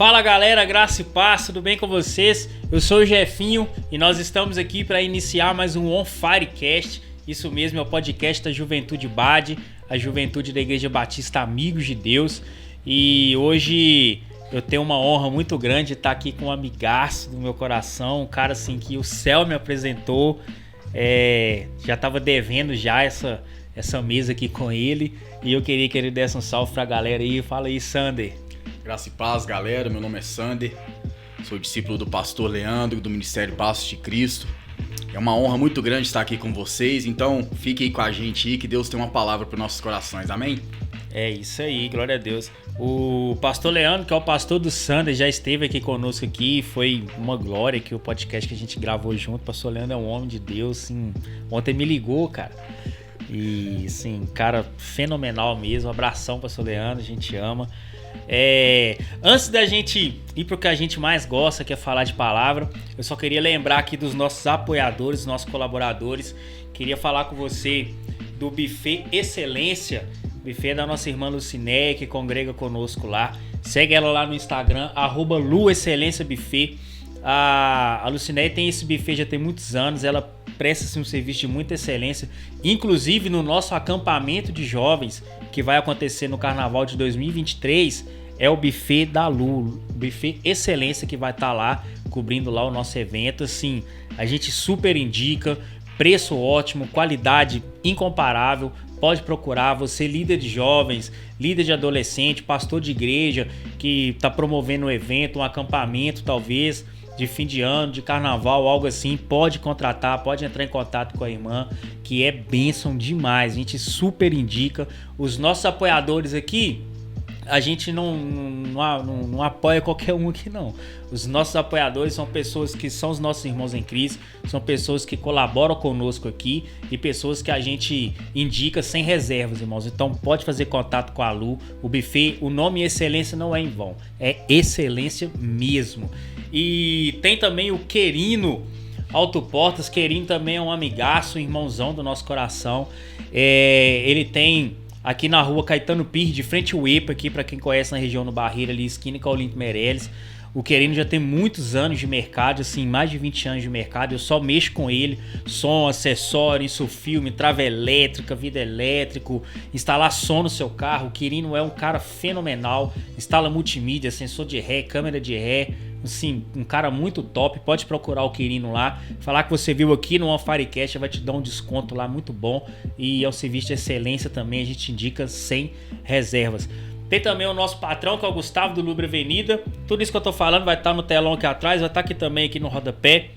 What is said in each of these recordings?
Fala galera, graça e paz, tudo bem com vocês? Eu sou o Jefinho e nós estamos aqui para iniciar mais um On Firecast. Isso mesmo, é o podcast da Juventude BAD, a juventude da Igreja Batista Amigos de Deus. E hoje eu tenho uma honra muito grande de estar aqui com um amigaço do meu coração, um cara assim que o céu me apresentou. Já estava devendo já essa mesa aqui com ele e eu queria que ele desse um salve pra galera aí. Fala aí, Sander. Graça e paz, galera. Meu nome é Sander, sou discípulo do pastor Leandro, do Ministério Passos de Cristo. É uma honra muito grande estar aqui com vocês, então fique aí com a gente aí, que Deus tem uma palavra para os nossos corações, amém? É isso aí, glória a Deus. O pastor Leandro, que é o pastor do Sander, já esteve aqui conosco aqui, foi uma glória que o podcast que a gente gravou junto. O pastor Leandro é um homem de Deus, assim, ontem me ligou, cara. E, assim, cara fenomenal mesmo. Um abração, pastor Leandro, a gente ama. Antes da gente ir pro que a gente mais gosta, que é falar de palavra, eu só queria lembrar aqui dos nossos apoiadores, nossos colaboradores. Queria falar com você do Buffet Excelência. O buffet é da nossa irmã Lucinéia, que congrega conosco lá. Segue ela lá no Instagram, @LuExcelênciaBuffet. A Lucinéia tem esse buffet já tem muitos anos. Ela presta um serviço de muita excelência, inclusive no nosso acampamento de jovens que vai acontecer no Carnaval de 2023, é o buffet da Lu, buffet Excelência, que vai estar lá, cobrindo lá o nosso evento. Assim, a gente super indica, preço ótimo, qualidade incomparável. Pode procurar, você líder de jovens, líder de adolescente, pastor de igreja que está promovendo um evento, um acampamento talvez, de fim de ano, de carnaval, algo assim, pode contratar, pode entrar em contato com a irmã, que é bênção demais. A gente super indica. Os nossos apoiadores aqui, a gente não apoia qualquer um aqui não. Os nossos apoiadores são pessoas que são os nossos irmãos em Cristo, são pessoas que colaboram conosco aqui e pessoas que a gente indica sem reservas, irmãos. Então pode fazer contato com a Lu. O buffet, o nome Excelência não é em vão, é excelência mesmo. E tem também o Querino Autoportas. Querino também é um amigaço, um irmãozão do nosso coração. Ele tem aqui na rua Caetano Pires, de frente ao EPA, aqui para quem conhece na região do Barreira, ali esquina com a Olímpio Meirelles. O Querino já tem muitos anos de mercado, assim, mais de 20 anos de mercado. Eu só mexo com ele, som, acessório, insufilme, trava elétrica, vidro elétrico, instalar som no seu carro. O Querino é um cara fenomenal, instala multimídia, sensor de ré, câmera de ré. Assim, um cara muito top. Pode procurar o Querino lá, falar que você viu aqui no On Firecast, vai te dar um desconto lá muito bom. E é um serviço de excelência também, a gente indica sem reservas. Tem também o nosso patrão, que é o Gustavo do Lubre Avenida. Tudo isso que eu tô falando vai estar no telão aqui atrás, vai estar aqui também aqui no rodapé.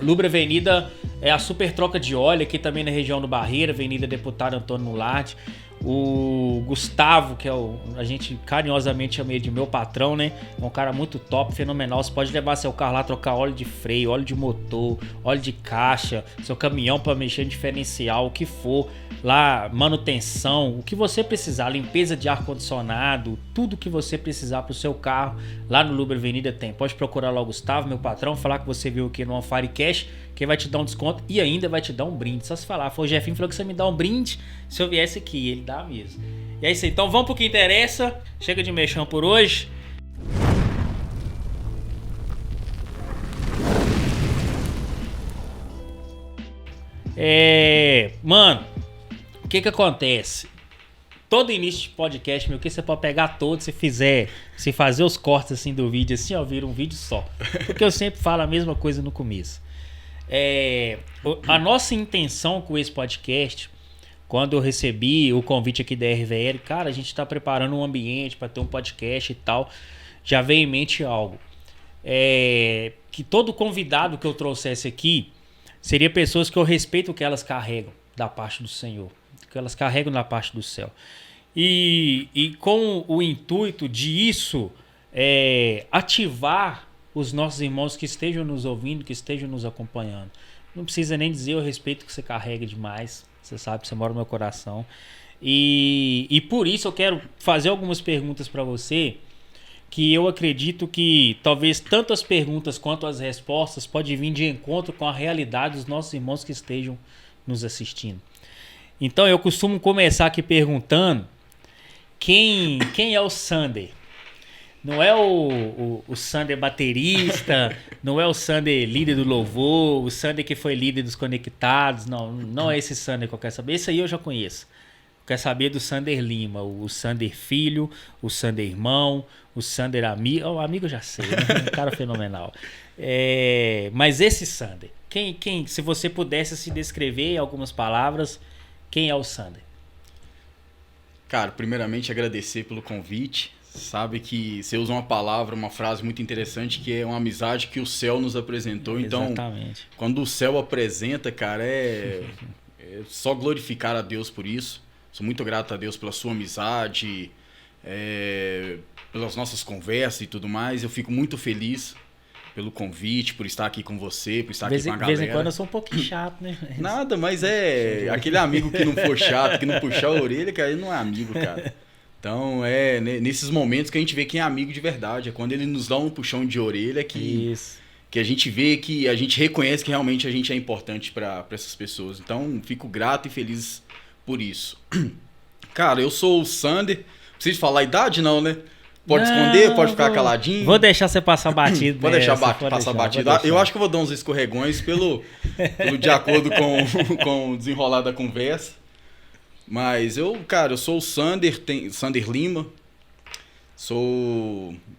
Lubre Avenida é a super troca de óleo aqui também na região do Barreira, Avenida Deputado Antônio Nularte. O Gustavo, que a gente carinhosamente chama ele de meu patrão, né? É um cara muito top, fenomenal. Você pode levar seu carro lá, trocar óleo de freio, óleo de motor, óleo de caixa, seu caminhão para mexer em diferencial, o que for. Lá, manutenção, o que você precisar, limpeza de ar-condicionado, tudo que você precisar pro seu carro, lá no Lubre Avenida tem. Pode procurar lá o Gustavo, meu patrão, falar que você viu aqui no On Firecast, que vai te dar um desconto e ainda vai te dar um brinde. Só se falar, foi o Jefinho falou que você me dá um brinde se eu viesse aqui, ele dá mesmo. E é isso aí, então vamos pro que interessa. Chega de mexão por hoje. Mano, o que acontece? Todo início de podcast, meu, que você pode pegar todo, se fazer os cortes assim do vídeo, assim, ó, vira um vídeo só. Porque eu sempre falo a mesma coisa no começo. A nossa intenção com esse podcast, quando eu recebi o convite aqui da RVL, cara, a gente tá preparando um ambiente para ter um podcast e tal, já veio em mente algo. Que todo convidado que eu trouxesse aqui seria pessoas que eu respeito o que elas carregam da parte do Senhor, que elas carregam da parte do céu. E com o intuito de isso, ativar os nossos irmãos que estejam nos ouvindo, que estejam nos acompanhando. Não precisa nem dizer o respeito que você carrega demais. Você sabe, você mora no meu coração. E por isso eu quero fazer algumas perguntas para você, que eu acredito que talvez tanto as perguntas quanto as respostas podem vir de encontro com a realidade dos nossos irmãos que estejam nos assistindo. Então eu costumo começar aqui perguntando quem é o Sander. Não é o Sander baterista, não é o Sander líder do louvor, o Sander que foi líder dos Conectados. Não, não é esse Sander que eu quero saber. Esse aí eu já conheço. Eu quero saber do Sander Lima, o Sander filho, o Sander irmão, o Sander amigo. O amigo eu já sei, né? Um cara fenomenal. Mas esse Sander, se você pudesse se descrever em algumas palavras, quem é o Sander? Cara, primeiramente agradecer pelo convite. Sabe que você usa uma palavra, uma frase muito interessante, que é uma amizade que o céu nos apresentou. Então, Exatamente. quando o céu apresenta, cara, é só glorificar a Deus por isso. Sou muito grato a Deus pela sua amizade, pelas nossas conversas e tudo mais. Eu fico muito feliz pelo convite, por estar aqui com você, por estar aqui com a galera. De vez em quando eu sou um pouquinho chato, né? Nada, mas é aquele amigo que não for chato, que não puxar a orelha, cara, ele não é amigo, cara. Então, nesses momentos que a gente vê quem é amigo de verdade. É quando ele nos dá um puxão de orelha que a gente vê, que a gente reconhece que realmente a gente é importante para essas pessoas. Então, fico grato e feliz por isso. Cara, eu sou o Sander. Preciso falar a idade, não, né? Pode esconder, pode ficar caladinho. Vou deixar você passar batido. Vou deixar passar batido. Eu acho que eu vou dar uns escorregões de acordo com o desenrolar da conversa. Mas eu sou o Sander Lima,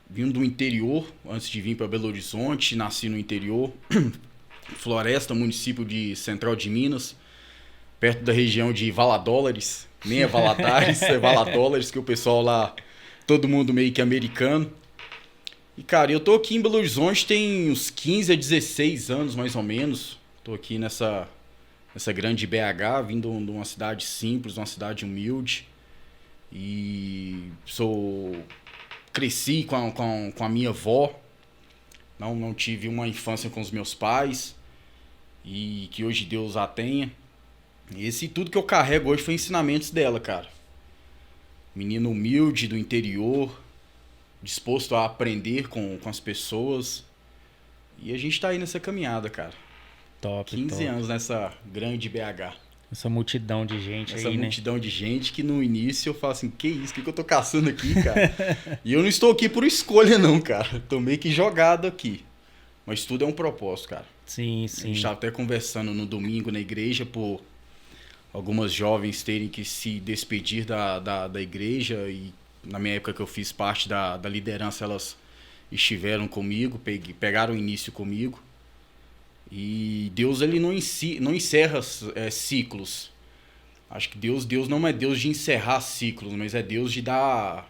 vim do interior, antes de vir para Belo Horizonte, nasci no interior, Floresta, município de Central de Minas, perto da região de Valadólares, nem é Valadares, é Valadólares, que o pessoal lá, todo mundo meio que americano. E cara, eu tô aqui em Belo Horizonte tem uns 15 a 16 anos mais ou menos, tô aqui nessa grande BH, vindo de uma cidade simples, uma cidade humilde. E cresci com a minha avó. Não tive uma infância com os meus pais. E que hoje Deus a tenha. E tudo que eu carrego hoje foi ensinamentos dela, cara. Menino humilde do interior, disposto a aprender com as pessoas. E a gente tá aí nessa caminhada, cara. Top, 15 anos nessa grande BH. Essa multidão de gente aí, né? Essa multidão de gente que no início eu falo assim, que isso? O que eu tô caçando aqui, cara? E eu não estou aqui por escolha não, cara. Tô meio que jogado aqui. Mas tudo é um propósito, cara. Sim, sim. A gente tava até conversando no domingo na igreja por algumas jovens terem que se despedir da igreja. E na minha época que eu fiz parte da liderança, elas estiveram comigo, pegaram o início comigo. E Deus ele não encerra ciclos. Acho que Deus não é Deus de encerrar ciclos, mas é Deus de dar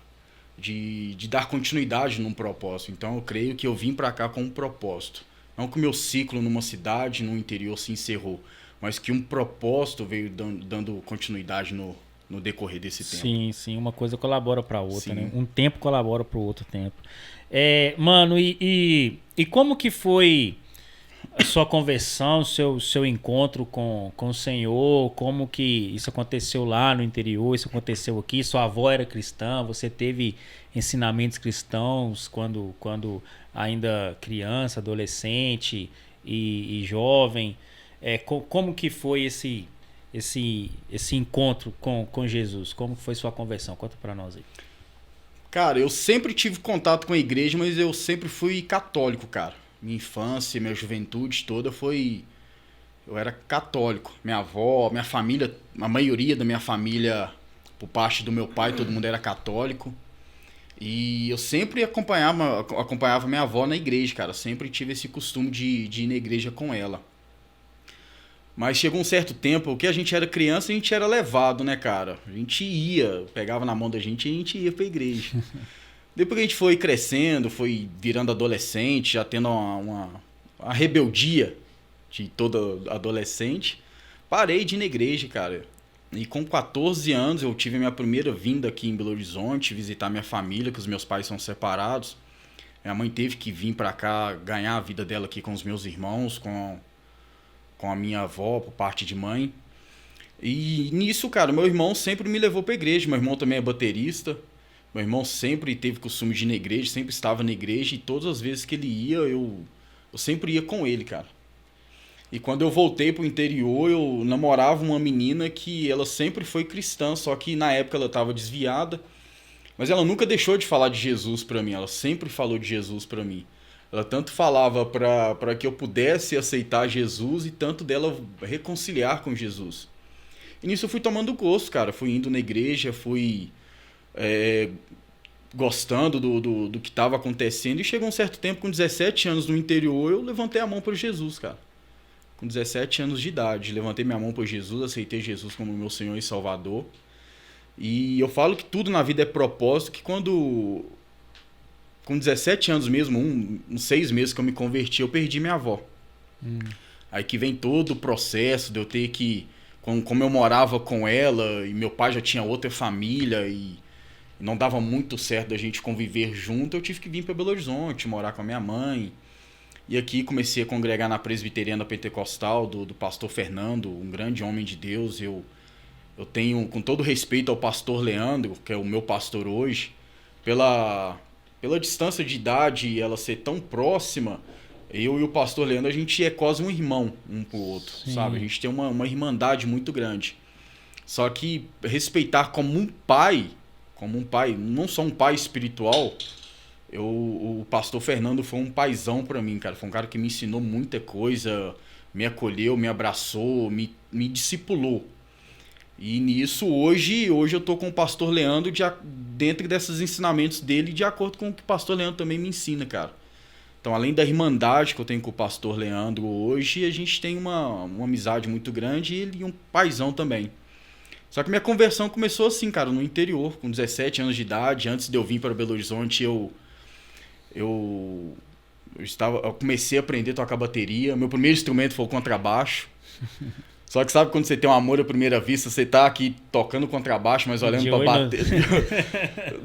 continuidade num propósito. Então eu creio que eu vim para cá com um propósito. Não que o meu ciclo numa cidade, no interior se encerrou, mas que um propósito veio dando continuidade no decorrer desse tempo. Sim, sim. Uma coisa colabora para outra, Sim. né? Um tempo colabora para o outro tempo. Mano, e como que foi a sua conversão, seu encontro com o Senhor? Como que isso aconteceu lá no interior, isso aconteceu aqui? Sua avó era cristã, você teve ensinamentos cristãos quando ainda criança, adolescente e jovem? Como que foi esse encontro com Jesus? Como foi sua conversão? Conta pra nós aí. Cara, eu sempre tive contato com a igreja, mas eu sempre fui católico, cara. Minha infância, minha juventude toda eu era católico. Minha avó, minha família, a maioria da minha família, por parte do meu pai, todo mundo era católico. E eu sempre acompanhava minha avó na igreja, cara. Sempre tive esse costume de ir na igreja com ela. Mas chegou um certo tempo que a gente era criança, a gente era levado, né, cara? A gente pegava na mão da gente e a gente ia pra igreja. Depois que a gente foi crescendo, foi virando adolescente, já tendo uma rebeldia de todo adolescente, parei de ir na igreja, cara. E com 14 anos eu tive a minha primeira vinda aqui em Belo Horizonte, visitar minha família, que os meus pais são separados. Minha mãe teve que vir pra cá, ganhar a vida dela aqui com os meus irmãos, com a minha avó, por parte de mãe. E nisso, cara, meu irmão sempre me levou pra igreja. Meu irmão também é baterista. Meu irmão sempre teve costume de ir na igreja, sempre estava na igreja. E todas as vezes que ele ia, eu sempre ia com ele, cara. E quando eu voltei pro interior, eu namorava uma menina que ela sempre foi cristã. Só que na época ela estava desviada. Mas ela nunca deixou de falar de Jesus pra mim, ela sempre falou de Jesus pra mim. Ela tanto falava para que eu pudesse aceitar Jesus e tanto dela reconciliar com Jesus. E nisso eu fui tomando gosto, cara. Fui indo na igreja, fui gostando do que estava acontecendo. E chegou um certo tempo, com 17 anos no interior, eu levantei a mão para Jesus, cara. Com 17 anos de idade, levantei minha mão para Jesus, aceitei Jesus como meu Senhor e Salvador. E eu falo que tudo na vida é propósito, que quando... Com 17 anos mesmo, uns 6 meses que eu me converti, eu perdi minha avó. Aí que vem todo o processo de eu ter que... Como eu morava com ela, e meu pai já tinha outra família, e não dava muito certo da gente conviver junto, eu tive que vir para Belo Horizonte, morar com a minha mãe. E aqui comecei a congregar na Presbiteriana Pentecostal, do pastor Fernando, um grande homem de Deus. Eu tenho, com todo respeito ao pastor Leandro, que é o meu pastor hoje, pela distância de idade e ela ser tão próxima, eu e o pastor Leandro, a gente é quase um irmão um pro outro, sabe? A gente tem uma irmandade muito grande. Só que respeitar como um pai, não só um pai espiritual, o pastor Fernando foi um paizão pra mim, cara. Foi um cara que me ensinou muita coisa, me acolheu, me abraçou, me discipulou. E nisso, hoje eu tô com o pastor Leandro dentro desses ensinamentos dele, de acordo com o que o pastor Leandro também me ensina, cara. Então, além da irmandade que eu tenho com o pastor Leandro hoje, a gente tem uma amizade muito grande e ele um paizão também. Só que minha conversão começou assim, cara, no interior, com 17 anos de idade. Antes de eu vir para Belo Horizonte, eu comecei a aprender a tocar bateria. Meu primeiro instrumento foi o contrabaixo. Só que sabe quando você tem um amor à primeira vista, você tá aqui tocando contrabaixo, mas olhando pra bateria,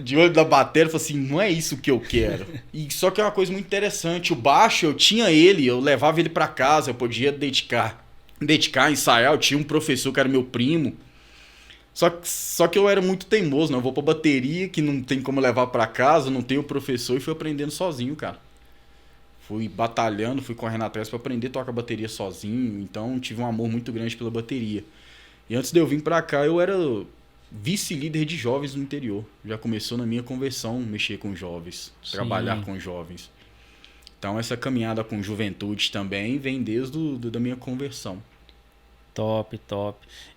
de olho da bateria, fala assim, não é isso que eu quero. E só que é uma coisa muito interessante, o baixo, eu tinha ele, eu levava ele pra casa, eu podia dedicar, ensaiar, eu tinha um professor que era meu primo. Só que eu era muito teimoso, né? Eu vou pra bateria, que não tem como levar pra casa, não tenho professor, e fui aprendendo sozinho, cara. Fui batalhando, fui correndo atrás para aprender a tocar bateria sozinho. Então tive um amor muito grande pela bateria. E antes de eu vir para cá, eu era vice-líder de jovens no interior. Já começou na minha conversão mexer com jovens, trabalhar com jovens. Então essa caminhada com juventude também vem desde da minha conversão. Top.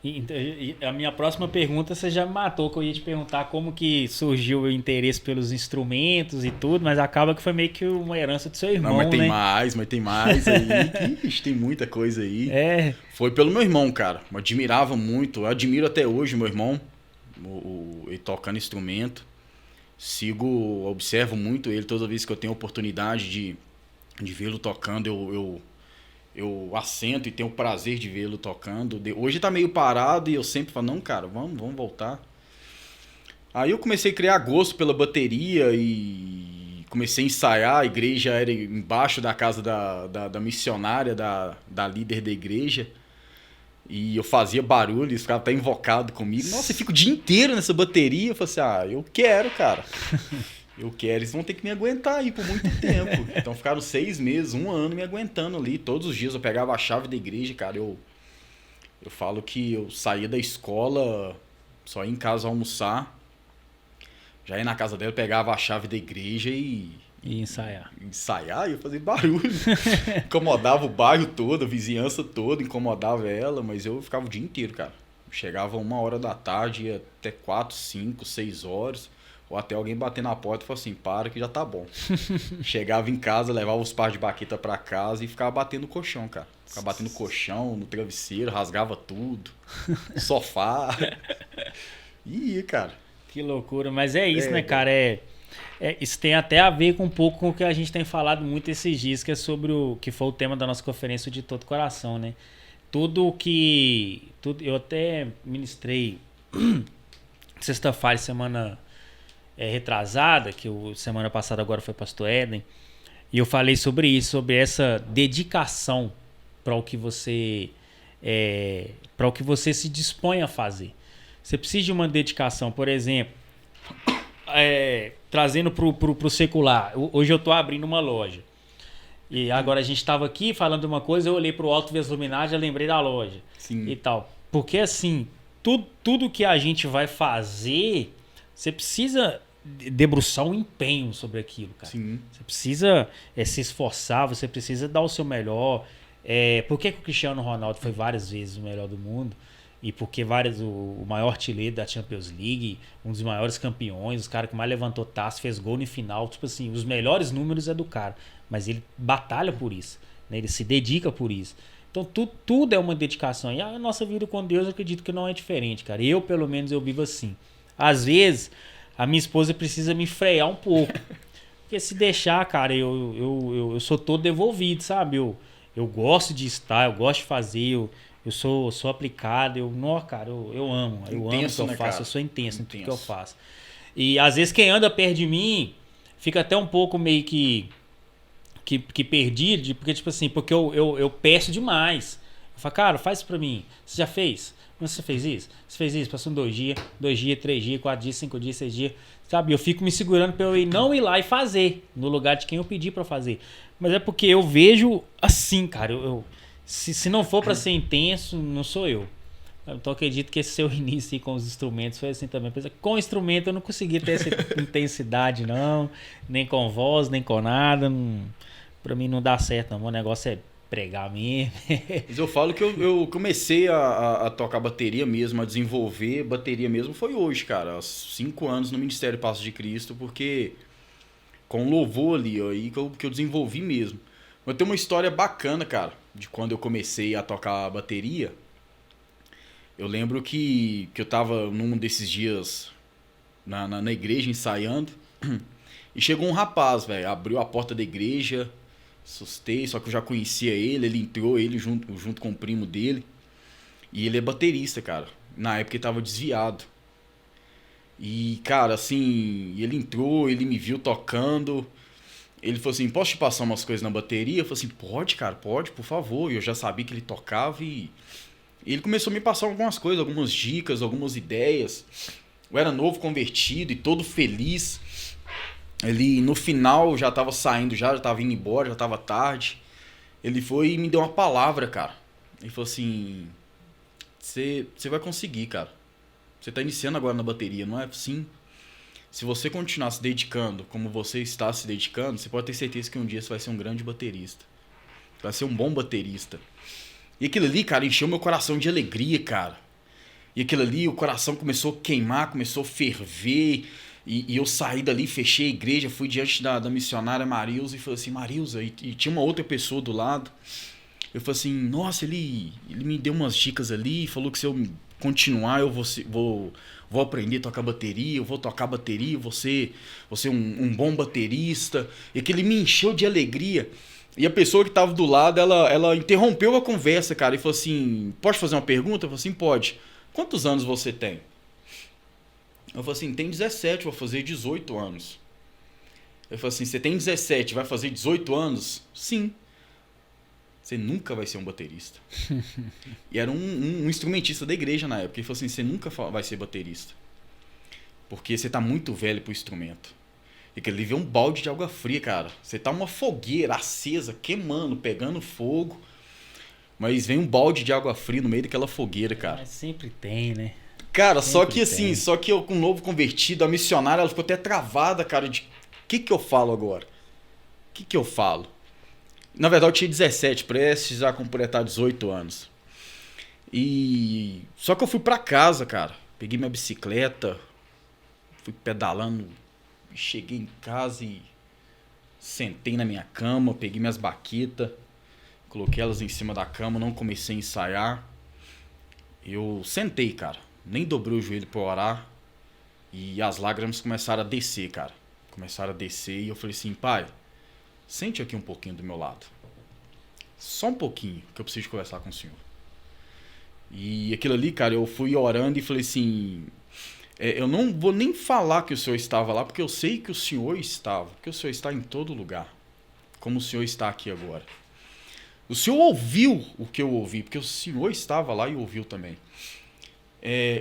E a minha próxima pergunta você já me matou, que eu ia te perguntar como que surgiu o interesse pelos instrumentos e tudo, mas acaba que foi meio que uma herança do seu irmão, mas tem né? mas tem mais aí. Ixi, tem muita coisa aí. Foi pelo meu irmão, cara. Eu admirava muito, eu admiro até hoje meu irmão, ele tocando instrumento. Observo muito ele toda vez que eu tenho a oportunidade de vê-lo tocando, eu assento e tenho o prazer de vê-lo tocando. Hoje tá meio parado e eu sempre falo, não, cara, vamos voltar. Aí eu comecei a criar gosto pela bateria e comecei a ensaiar. A igreja era embaixo da casa da missionária, da líder da igreja. E eu fazia barulho, esse cara tá invocado comigo. Nossa, eu fico o dia inteiro nessa bateria. Eu falei assim, eu quero, cara. Eu quero, eles vão ter que me aguentar aí por muito tempo. Então ficaram 6 meses, 1 ano me aguentando ali. Todos os dias eu pegava a chave da igreja, cara. Eu falo que eu saía da escola, só ia em casa almoçar. Já ia na casa dela, pegava a chave da igreja e ensaiar. Ensaiar e eu fazia barulho. Incomodava o bairro todo, a vizinhança toda, incomodava ela, mas eu ficava o dia inteiro, cara. Chegava 1h da tarde, ia até 4, 5, 6 horas. Ou até alguém bater na porta e falar assim, para que já tá bom. Chegava em casa, levava os pares de baqueta pra casa e ficava batendo no colchão, cara. Ficava batendo no colchão, no travesseiro, rasgava tudo. Sofá. Ih, cara. Que loucura, mas é isso, né, cara? Isso tem até a ver com um pouco com o que a gente tem falado muito esses dias, que é sobre que foi o tema da nossa conferência de todo coração, né? Eu até ministrei sexta-feira, semana retrasada, que semana passada agora foi pastor Éden, e eu falei sobre isso, sobre essa dedicação para o que você se dispõe a fazer. Você precisa de uma dedicação, por exemplo, trazendo pro secular. Hoje eu estou abrindo uma loja. E agora a gente estava aqui falando de uma coisa, eu olhei para o alto, vi as luminárias, já lembrei da loja. Sim. E tal. Porque assim, tudo que a gente vai fazer, você precisa debruçar um empenho sobre aquilo, cara. Sim. Você precisa se esforçar, você precisa dar o seu melhor. Por que o Cristiano Ronaldo foi várias vezes o melhor do mundo? E porque o maior artilheiro da Champions League, um dos maiores campeões, os cara que mais levantou taça, fez gol no final. Tipo assim, os melhores números é do cara. Mas ele batalha por isso, né? Ele se dedica por isso. Então tudo é uma dedicação. E a nossa vida com Deus, eu acredito que não é diferente, cara. Eu, pelo menos, eu vivo assim. Às vezes, a minha esposa precisa me frear um pouco. Porque se deixar, cara, eu sou todo devolvido, sabe? Eu gosto de estar, eu gosto de fazer, eu sou aplicado, cara, eu amo. Eu amo o que eu faço, cara? Eu sou intenso em tudo que eu faço. E às vezes quem anda perto de mim fica até um pouco meio que perdido, porque tipo assim, porque eu peço demais. Eu falo, cara, faz isso pra mim. Você já fez? Você fez isso? Você fez isso? Passou 2 dias, 3 dias, 4 dias, 5 dias, 6 dias. Sabe? Eu fico me segurando pra eu não ir lá e fazer, no lugar de quem eu pedi pra fazer. Mas é porque eu vejo assim, cara. Se não for pra ser intenso, não sou eu. Então acredito que esse seu início aí com os instrumentos foi assim também. Com o instrumento eu não consegui ter essa intensidade, não. Nem com voz, nem com nada. Não, pra mim não dá certo, não. O negócio é pregar mesmo. Mas eu falo que eu comecei a tocar bateria mesmo, a desenvolver bateria mesmo, foi hoje, cara. Há 5 anos no Ministério Passo de Cristo, porque com louvor ali, ó, aí que eu desenvolvi mesmo. Mas tem uma história bacana, cara, de quando eu comecei a tocar bateria. Eu lembro que eu tava num desses dias na igreja ensaiando, e chegou um rapaz, velho, abriu a porta da igreja, assustei, só que eu já conhecia ele entrou, ele junto com o primo dele, e ele é baterista, cara. Na época ele tava desviado. E, cara, assim, ele entrou, ele me viu tocando, ele falou assim, posso te passar umas coisas na bateria? Eu falei assim, pode, cara, pode, por favor. E eu já sabia que ele tocava e ele começou a me passar algumas coisas, algumas dicas, algumas ideias. Eu era novo, convertido e todo feliz. Ele, no final, já tava saindo, já tava indo embora, já tava tarde. Ele foi e me deu uma palavra, cara. Ele falou assim, você vai conseguir, cara. Você tá iniciando agora na bateria, não é assim? Se você continuar se dedicando como você está se dedicando, você pode ter certeza que um dia você vai ser um grande baterista. Você vai ser um bom baterista. E aquilo ali, cara, encheu meu coração de alegria, cara. E aquilo ali, o coração começou a queimar, começou a ferver. E eu saí dali, fechei a igreja, fui diante da missionária Marilza e falei assim, Marilza, e tinha uma outra pessoa do lado. Eu falei assim, nossa, ele me deu umas dicas ali, falou que se eu continuar eu vou aprender a tocar bateria, eu vou tocar bateria, vou ser um bom baterista. E que ele me encheu de alegria. E a pessoa que estava do lado, ela interrompeu a conversa, cara, e falou assim, pode fazer uma pergunta? Eu falei assim, pode. Quantos anos você tem? Eu falei assim, tem 17, vou fazer 18 anos. Eu falei assim, você tem 17, vai fazer 18 anos? Sim. Você nunca vai ser um baterista. E era um instrumentista da igreja na época. Ele falou assim, você nunca vai ser baterista. Porque você tá muito velho pro instrumento. E que ele vê um balde de água fria, cara. Você tá uma fogueira acesa, queimando, pegando fogo. Mas vem um balde de água fria no meio daquela fogueira, cara. Mas sempre tem, né? Cara, Sempre só que assim, só que eu com um novo convertido, a missionária, ela ficou até travada, cara, de o que eu falo agora? O que eu falo? Na verdade eu tinha 17, prestes a completar 18 anos. E só que eu fui pra casa, cara. Peguei minha bicicleta, fui pedalando, cheguei em casa e sentei na minha cama, peguei minhas baquetas, coloquei elas em cima da cama, não comecei a ensaiar. Eu sentei, cara. Nem dobrei o joelho pra orar. E as lágrimas começaram a descer, cara. Começaram a descer e eu falei assim, pai, sente aqui um pouquinho do meu lado. Só um pouquinho, que eu preciso conversar com o senhor. E aquilo ali, cara, eu fui orando e falei assim, eu não vou nem falar que o senhor estava lá, porque eu sei que o senhor estava. Porque o senhor está em todo lugar. Como o senhor está aqui agora. O senhor ouviu o que eu ouvi, porque o senhor estava lá e ouviu também.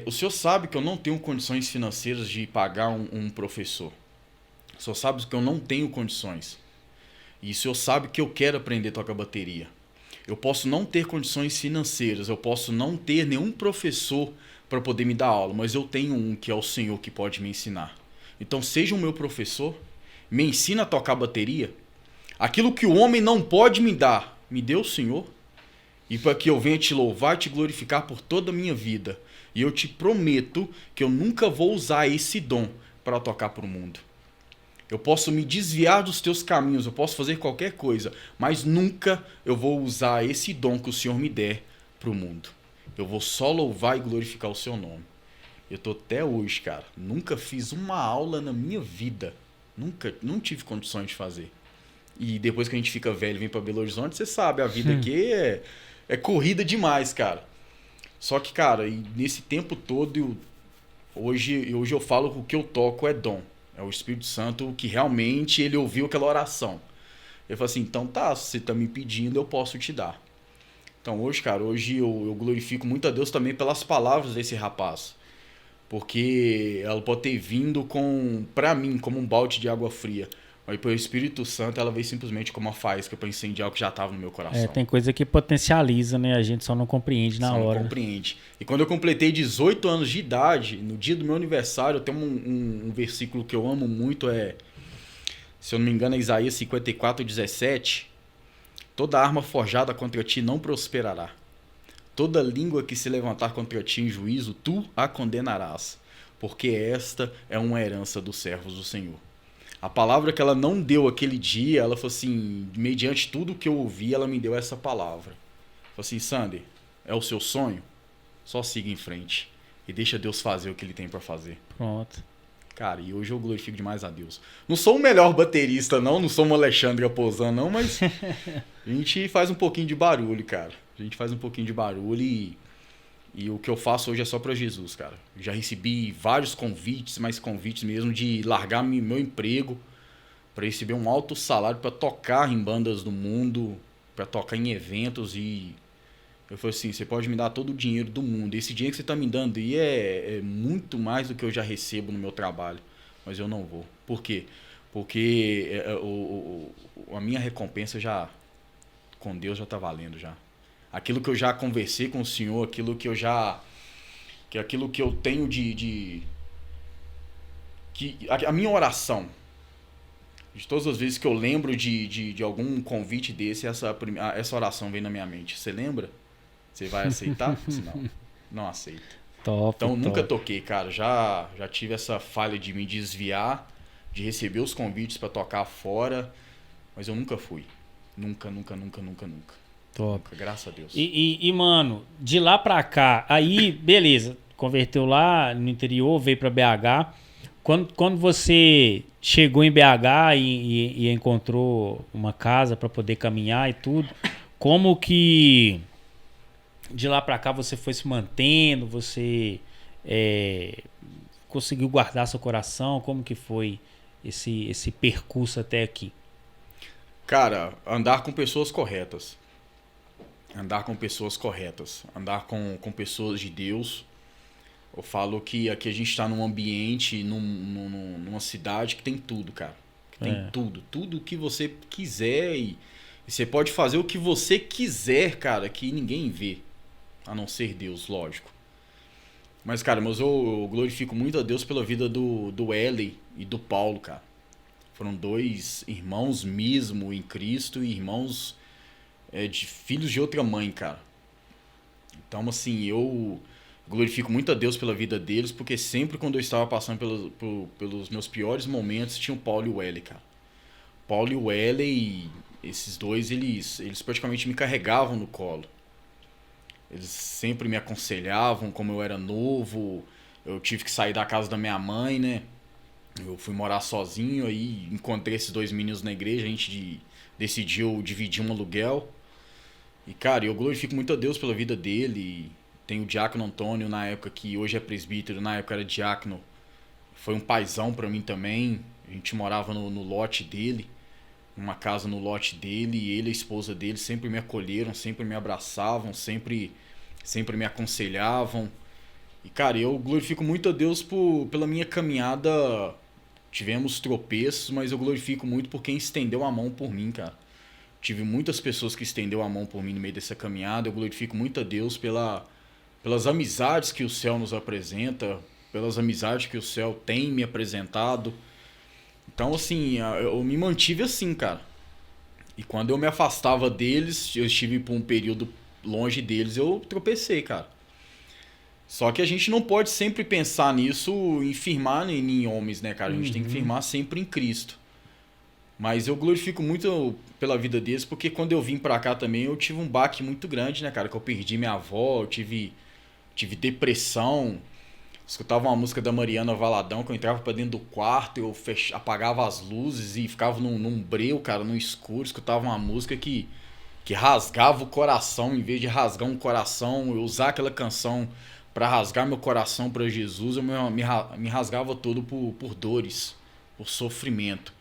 O senhor sabe que eu não tenho condições financeiras de pagar um professor. O senhor sabe que eu não tenho condições. E o senhor sabe que eu quero aprender a tocar bateria. Eu posso não ter condições financeiras, eu posso não ter nenhum professor para poder me dar aula, mas eu tenho um que é o senhor que pode me ensinar. Então seja o meu professor, me ensina a tocar bateria. Aquilo que o homem não pode me dar, me dê o Senhor. E para que eu venha te louvar e te glorificar por toda a minha vida. E eu te prometo que eu nunca vou usar esse dom para tocar para o mundo. Eu posso me desviar dos teus caminhos, eu posso fazer qualquer coisa, mas nunca eu vou usar esse dom que o Senhor me der para o mundo. Eu vou só louvar e glorificar o seu nome. Eu tô até hoje, cara, nunca fiz uma aula na minha vida. Nunca, não tive condições de fazer. E depois que a gente fica velho e vem para Belo Horizonte, você sabe, a vida aqui é corrida demais, cara. Só que, cara, e nesse tempo todo, hoje eu falo que o que eu toco é dom. É o Espírito Santo que realmente ele ouviu aquela oração. Ele falou assim, então tá, se você tá me pedindo, eu posso te dar. Então hoje, cara, eu glorifico muito a Deus também pelas palavras desse rapaz. Porque ela pode ter vindo pra mim, como um balde de água fria. Mas pelo Espírito Santo, ela veio simplesmente como uma faísca para incendiar o que já estava no meu coração. Tem coisa que potencializa, né? A gente só não compreende na hora. Não compreende. E quando eu completei 18 anos de idade, no dia do meu aniversário, eu tenho um versículo que eu amo muito, se eu não me engano, é Isaías 54:17. Toda arma forjada contra ti não prosperará. Toda língua que se levantar contra ti em juízo, tu a condenarás. Porque esta é uma herança dos servos do Senhor. A palavra que ela não deu aquele dia, ela falou assim, mediante tudo que eu ouvi, ela me deu essa palavra. Falou assim, Sander, é o seu sonho? Só siga em frente e deixa Deus fazer o que ele tem para fazer. Pronto. Cara, e hoje eu glorifico demais a Deus. Não sou o melhor baterista, não sou um Alexandre Aposan, não, mas a gente faz um pouquinho de barulho, cara. A gente faz um pouquinho de barulho e o que eu faço hoje é só para Jesus, cara. Eu já recebi vários convites, mais convites mesmo, de largar meu emprego para receber um alto salário para tocar em bandas do mundo, para tocar em eventos. E eu falei assim, você pode me dar todo o dinheiro do mundo. Esse dinheiro que você está me dando aí é muito mais do que eu já recebo no meu trabalho. Mas eu não vou. Por quê? Porque a minha recompensa já com Deus já está valendo já. Aquilo que eu já conversei com o Senhor, aquilo que eu tenho a minha oração, de todas as vezes que eu lembro de algum convite desse, essa oração vem na minha mente. Você lembra? Você vai aceitar? Não aceito. Top, então nunca toquei, cara. Já tive essa falha de me desviar, de receber os convites para tocar fora, mas eu nunca fui. Nunca. Top. Graças a Deus. E, mano, de lá pra cá, aí, beleza, converteu lá no interior, veio pra BH. Quando você chegou em BH e encontrou uma casa pra poder caminhar e tudo, como que de lá pra cá você foi se mantendo, você conseguiu guardar seu coração? Como que foi esse percurso até aqui? Cara, andar com pessoas corretas. Andar com pessoas de Deus. Eu falo que aqui a gente está num ambiente, numa cidade que tem tudo, cara. Que tem tudo o que você quiser e você pode fazer o que você quiser, cara, que ninguém vê, a não ser Deus, lógico. Mas, cara, eu glorifico muito a Deus pela vida do Eli e do Paulo, cara. Foram dois irmãos mesmo em Cristo e irmãos de filhos de outra mãe, cara. Então, assim, eu glorifico muito a Deus pela vida deles, porque sempre quando eu estava passando pelos meus piores momentos, tinha o Paulo e o Eli, cara. Paulo e o Eli, esses dois, eles praticamente me carregavam no colo. Eles sempre me aconselhavam, como eu era novo, eu tive que sair da casa da minha mãe, né? Eu fui morar sozinho, aí encontrei esses dois meninos na igreja, a gente decidiu dividir um aluguel. E, cara, eu glorifico muito a Deus pela vida dele. Tem o diácono Antônio, na época, que hoje é presbítero, na época era diácono. Foi um paizão pra mim também. A gente morava no lote dele, numa casa no lote dele, e ele e a esposa dele sempre me acolheram, sempre me abraçavam, sempre me aconselhavam. E, cara, eu glorifico muito a Deus pela minha caminhada. Tivemos tropeços, mas eu glorifico muito por quem estendeu a mão por mim, cara. Tive muitas pessoas que estendeu a mão por mim no meio dessa caminhada. Eu glorifico muito a Deus pelas amizades que o céu nos apresenta, pelas amizades que o céu tem me apresentado. Então, assim, eu me mantive assim, cara. E quando eu me afastava deles, eu estive por um período longe deles, eu tropecei, cara. Só que a gente não pode sempre pensar nisso e firmar em homens, né, cara? A gente tem que firmar sempre em Cristo. Mas eu glorifico muito pela vida deles, porque quando eu vim pra cá também, eu tive um baque muito grande, né, cara? Que eu perdi minha avó, eu tive depressão. Escutava uma música da Mariana Valadão, que eu entrava pra dentro do quarto, eu apagava as luzes e ficava num breu, cara, no escuro. Escutava uma música que rasgava o coração. Em vez de rasgar um coração, eu usar aquela canção pra rasgar meu coração pra Jesus, eu me rasgava todo por dores, por sofrimento.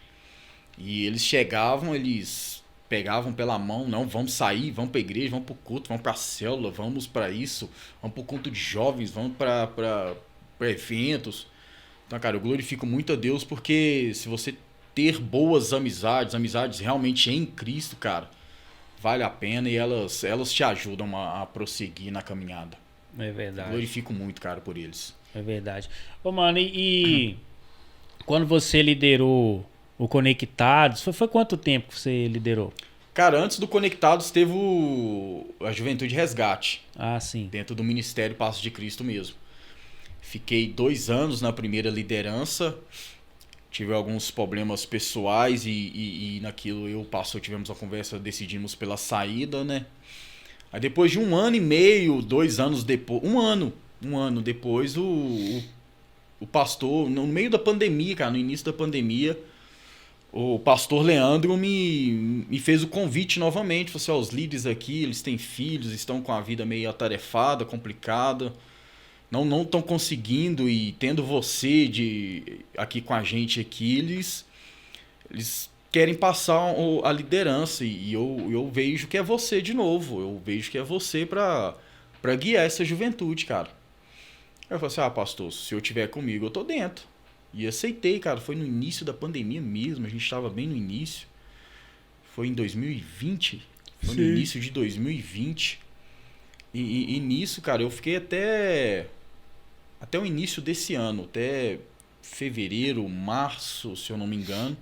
E eles chegavam, eles pegavam pela mão, não, vamos sair, vamos pra igreja, vamos pro culto, vamos pra célula, vamos pra isso, vamos pro culto de jovens, vamos pra eventos. Então, cara, eu glorifico muito a Deus, porque se você ter boas amizades realmente em Cristo, cara, vale a pena, e elas te ajudam a prosseguir na caminhada. É verdade. Glorifico muito, cara, por eles. É verdade. Ô, mano, e quando você liderou o Conectados, foi quanto tempo que você liderou? Cara, antes do Conectados teve a Juventude Resgate. Ah, sim. Dentro do Ministério Passo de Cristo mesmo. Fiquei 2 anos na primeira liderança. Tive alguns problemas pessoais e naquilo eu e o pastor tivemos uma conversa, decidimos pela saída, né? Aí depois de 1 ano e meio, 2 anos depois, um ano depois, o pastor, no meio da pandemia, cara, no início da pandemia, o pastor Leandro me fez o convite novamente. Falou assim, ó, os líderes aqui, eles têm filhos, estão com a vida meio atarefada, complicada, não estão conseguindo, e tendo você aqui com a gente aqui, eles querem passar a liderança, e eu vejo que é você de novo, eu vejo que é você para guiar essa juventude, cara. Aí eu falei assim, pastor, se eu tiver comigo, eu tô dentro. E aceitei, cara, foi no início da pandemia mesmo, a gente estava bem no início. Foi em 2020, foi no início de 2020. E nisso, cara, eu fiquei até o início desse ano, até fevereiro, março, se eu não me engano.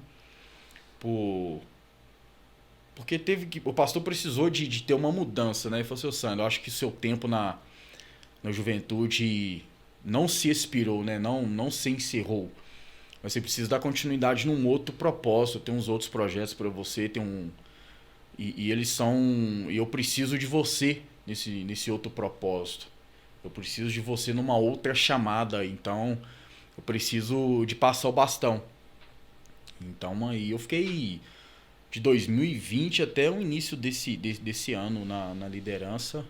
Porque o pastor precisou de ter uma mudança, né? Ele falou assim, Sandro, eu acho que o seu tempo na juventude não se expirou, né? Não se encerrou. Mas você precisa dar continuidade num outro propósito. Tem uns outros projetos para você, e eles são... E eu preciso de você nesse outro propósito. Eu preciso de você numa outra chamada. Então, eu preciso de passar o bastão. Então, aí eu fiquei de 2020 até o início desse ano na liderança.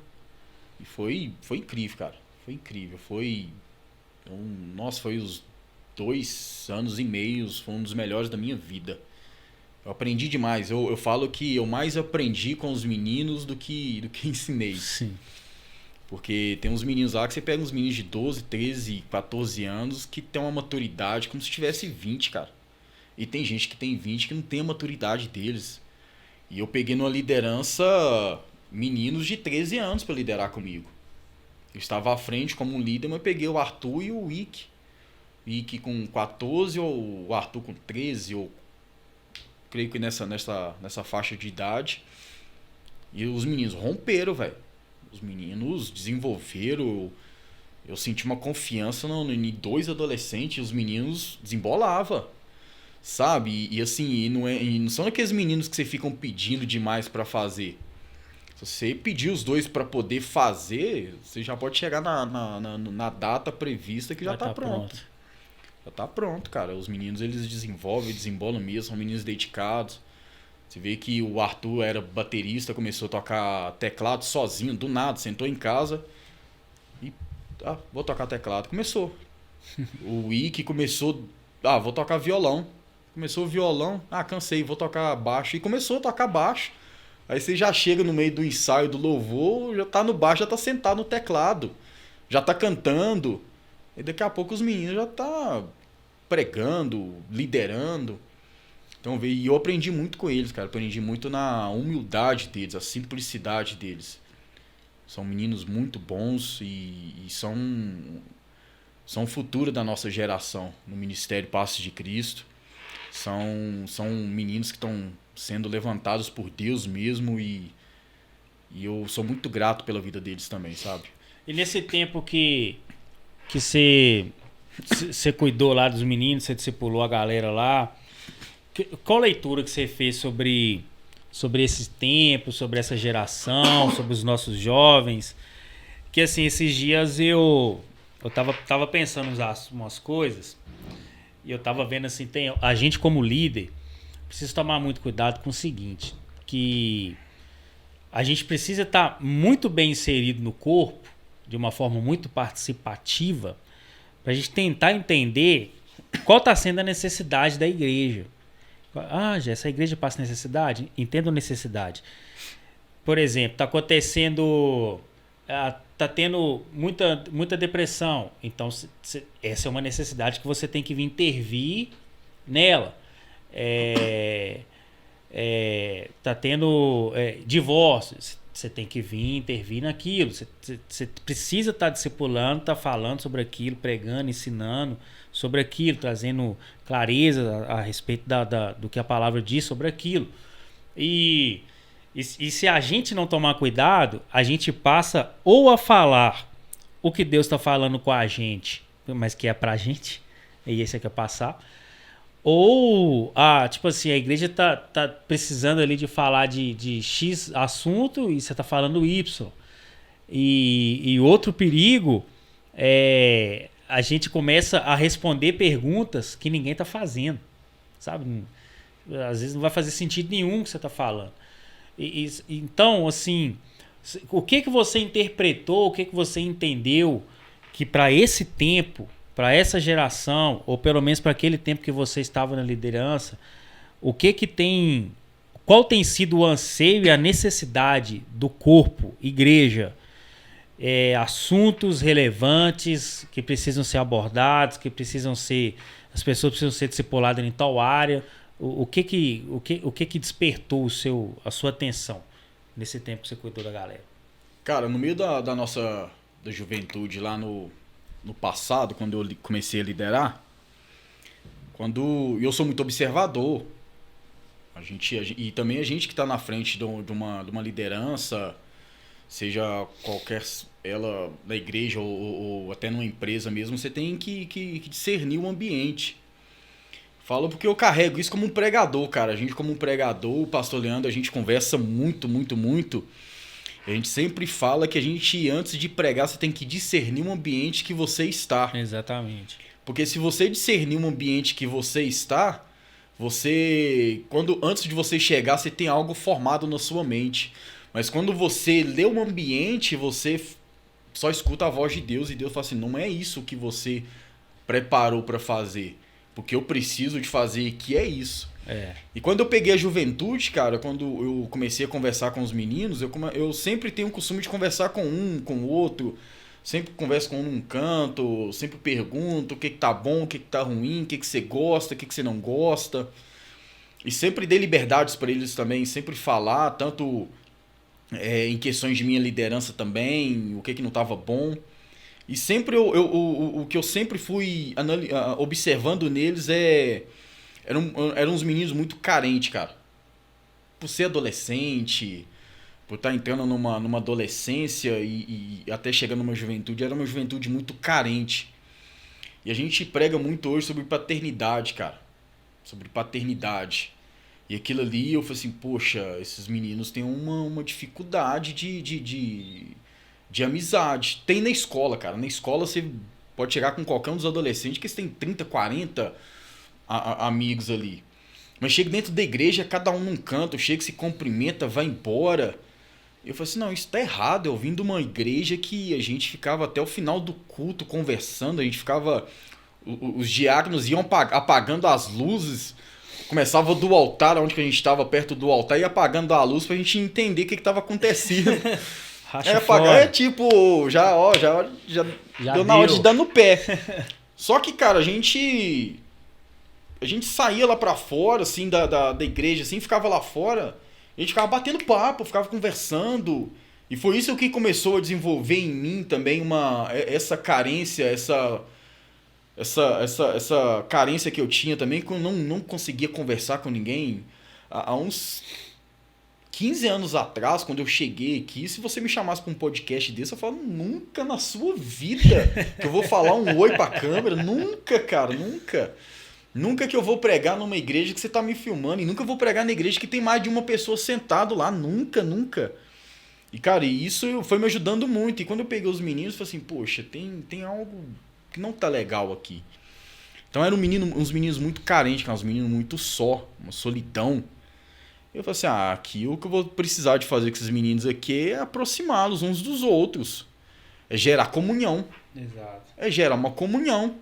E foi incrível, cara. Foi incrível. Foi os 2 anos e meio, foi um dos melhores da minha vida. Eu aprendi demais. Eu falo que eu mais aprendi com os meninos do que ensinei. Sim. Porque tem uns meninos lá que você pega uns meninos de 12, 13, 14 anos que tem uma maturidade como se tivesse 20, cara. E tem gente que tem 20 que não tem a maturidade deles. E eu peguei numa liderança meninos de 13 anos para liderar comigo. Eu estava à frente como um líder, mas eu peguei o Arthur e o Wick. O Wick com 14 ou o Arthur com 13, ou creio que nessa faixa de idade. E os meninos romperam, velho. Os meninos desenvolveram. Eu senti uma confiança em 2 adolescentes. Os meninos desembolavam, sabe? E assim, e não são aqueles meninos que você ficam pedindo demais pra fazer. Se você pedir os 2 pra poder fazer, você já pode chegar na data prevista que já tá pronto. Já tá pronto, cara. Os meninos, eles desembolam mesmo, são meninos dedicados. Você vê que o Arthur era baterista, começou a tocar teclado sozinho, do nada, sentou em casa e... vou tocar teclado. Começou. O Wick começou... vou tocar violão. Começou o violão. Cansei, vou tocar baixo. E começou a tocar baixo. Aí você já chega no meio do ensaio do louvor, já tá no baixo, já tá sentado no teclado. Já tá cantando. E daqui a pouco os meninos já tá pregando, liderando. Então, e eu aprendi muito com eles, cara. Aprendi muito na humildade deles, a simplicidade deles. São meninos muito bons e são são o futuro da nossa geração no Ministério Passos de Cristo. São meninos que estão sendo levantados por Deus mesmo e eu sou muito grato pela vida deles também, sabe? E nesse tempo que você cuidou lá dos meninos, você discipulou a galera lá, qual leitura que você fez sobre esse tempo, sobre essa geração, sobre os nossos jovens? Que assim, esses dias eu tava pensando umas coisas e eu tava vendo assim, a gente como líder precisa tomar muito cuidado com o seguinte, que a gente precisa estar muito bem inserido no corpo, de uma forma muito participativa, para a gente tentar entender qual está sendo a necessidade da igreja. Já essa igreja passa necessidade? Entendo a necessidade. Por exemplo, está acontecendo, está tendo muita depressão. Então, essa é uma necessidade que você tem que vir intervir nela. Tá tendo divórcio, você tem que vir intervir naquilo, você precisa estar discipulando, estar falando sobre aquilo, pregando, ensinando sobre aquilo, trazendo clareza a respeito do que a palavra diz sobre aquilo. E se a gente não tomar cuidado, a gente passa ou a falar o que Deus está falando com a gente, mas que é pra gente, e esse é que é passar. Ou, tipo assim, a igreja tá precisando ali de falar de X assunto e você tá falando Y. E outro perigo é a gente começa a responder perguntas que ninguém tá fazendo, sabe? Às vezes não vai fazer sentido nenhum o que você tá falando. Então, assim, o que você interpretou, o que você entendeu que para esse tempo, para essa geração, ou pelo menos para aquele tempo que você estava na liderança, qual tem sido o anseio e a necessidade do corpo, igreja, assuntos relevantes que precisam ser abordados, as pessoas precisam ser discipuladas em tal área. O que despertou a sua atenção nesse tempo que você cuidou da galera? Cara, no meio da juventude lá no passado, quando eu comecei a liderar, eu sou muito observador, e também a gente que está na frente de uma liderança, seja qualquer ela na igreja ou até numa empresa mesmo, você tem que discernir o ambiente. Falo porque eu carrego isso como um pregador, cara. A gente como um pregador, o pastor Leandro, a gente conversa muito, muito, muito. A gente sempre fala que antes de pregar, você tem que discernir o ambiente que você está. Exatamente. Porque se você discernir o ambiente que você está, antes de você chegar, você tem algo formado na sua mente. Mas quando você lê o ambiente, você só escuta a voz de Deus e Deus fala assim, não é isso que você preparou para fazer. Porque eu preciso de fazer, que é isso. E quando eu peguei a juventude, cara, quando eu comecei a conversar com os meninos, eu sempre tenho o costume de conversar com um, com o outro. Sempre converso com um num canto, sempre pergunto o que tá bom, o que tá ruim, o que você gosta, o que você não gosta. E sempre dei liberdades para eles também, sempre falar, tanto em questões de minha liderança também, o que não tava bom. E sempre o que eu sempre fui observando neles eram uns meninos muito carentes, cara. Por ser adolescente, por estar entrando numa adolescência e até chegando numa juventude, era uma juventude muito carente. E a gente prega muito hoje sobre paternidade, cara. Sobre paternidade. E aquilo ali eu falei assim, poxa, esses meninos têm uma dificuldade de amizade. Tem na escola, cara. Na escola você pode chegar com qualquer um dos adolescentes que eles têm 30, 40 amigos ali. Mas chega dentro da igreja, cada um num canto, chega, se cumprimenta, vai embora. Eu falei assim, não, isso tá errado. Eu vim de uma igreja que a gente ficava até o final do culto conversando, a gente ficava... Os diáconos iam apagando as luzes, começava do altar, onde que a gente estava perto do altar, e apagando a luz pra gente entender o que estava acontecendo. Tipo, já deu na hora de dar no pé. Só que, cara, a gente saía lá pra fora, assim, da igreja, assim, ficava lá fora, a gente ficava batendo papo, ficava conversando. E foi isso que começou a desenvolver em mim também essa carência, essa carência que eu tinha também, que eu não conseguia conversar com ninguém. Há uns 15 anos atrás, quando eu cheguei aqui, se você me chamasse para um podcast desse, eu falo, nunca na sua vida que eu vou falar um oi pra câmera. Nunca, cara, nunca. Nunca que eu vou pregar numa igreja que você tá me filmando. E nunca vou pregar na igreja que tem mais de uma pessoa sentado lá. Nunca, nunca. E, cara, isso foi me ajudando muito. E quando eu peguei os meninos, eu falei assim, poxa, tem algo que não tá legal aqui. Então eram uns meninos muito carentes, cara, uns meninos muito só, uma solidão. Eu falei assim, aqui o que eu vou precisar de fazer com esses meninos aqui é aproximá-los uns dos outros. É gerar comunhão. Exato. É gerar uma comunhão.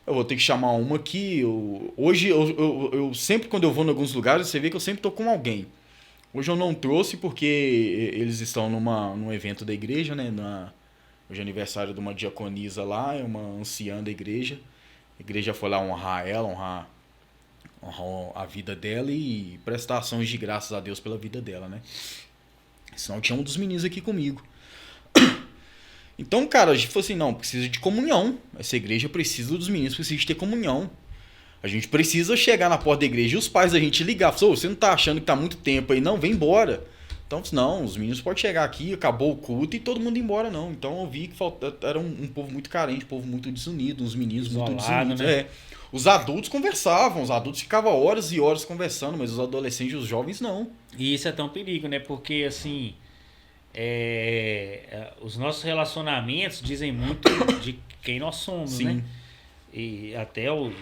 Eu vou ter que chamar uma aqui. Hoje, eu sempre, quando eu vou em alguns lugares, você vê que eu sempre tô com alguém. Hoje eu não trouxe porque eles estão num evento da igreja, né? Hoje é aniversário de uma diaconisa lá, é uma anciã da igreja. A igreja foi lá honrar ela, honrar a vida dela e prestar ações de graças a Deus pela vida dela, né? Senão tinha um dos meninos aqui comigo. Então, cara, a gente falou assim, não, precisa de comunhão. Essa igreja precisa dos meninos, precisa de ter comunhão. A gente precisa chegar na porta da igreja e os pais da gente ligar. Falar, você não tá achando que tá muito tempo aí? Não, vem embora. Então, não, os meninos podem chegar aqui, acabou o culto e todo mundo ir embora, não. Então eu vi que era um povo muito carente, um povo muito desunido, uns meninos isolado, muito desunidos. Né? É. Os adultos conversavam, os adultos ficavam horas e horas conversando, mas os adolescentes e os jovens não. E isso é tão perigo, né? Porque, assim, os nossos relacionamentos dizem muito de quem nós somos, Sim. né? E até os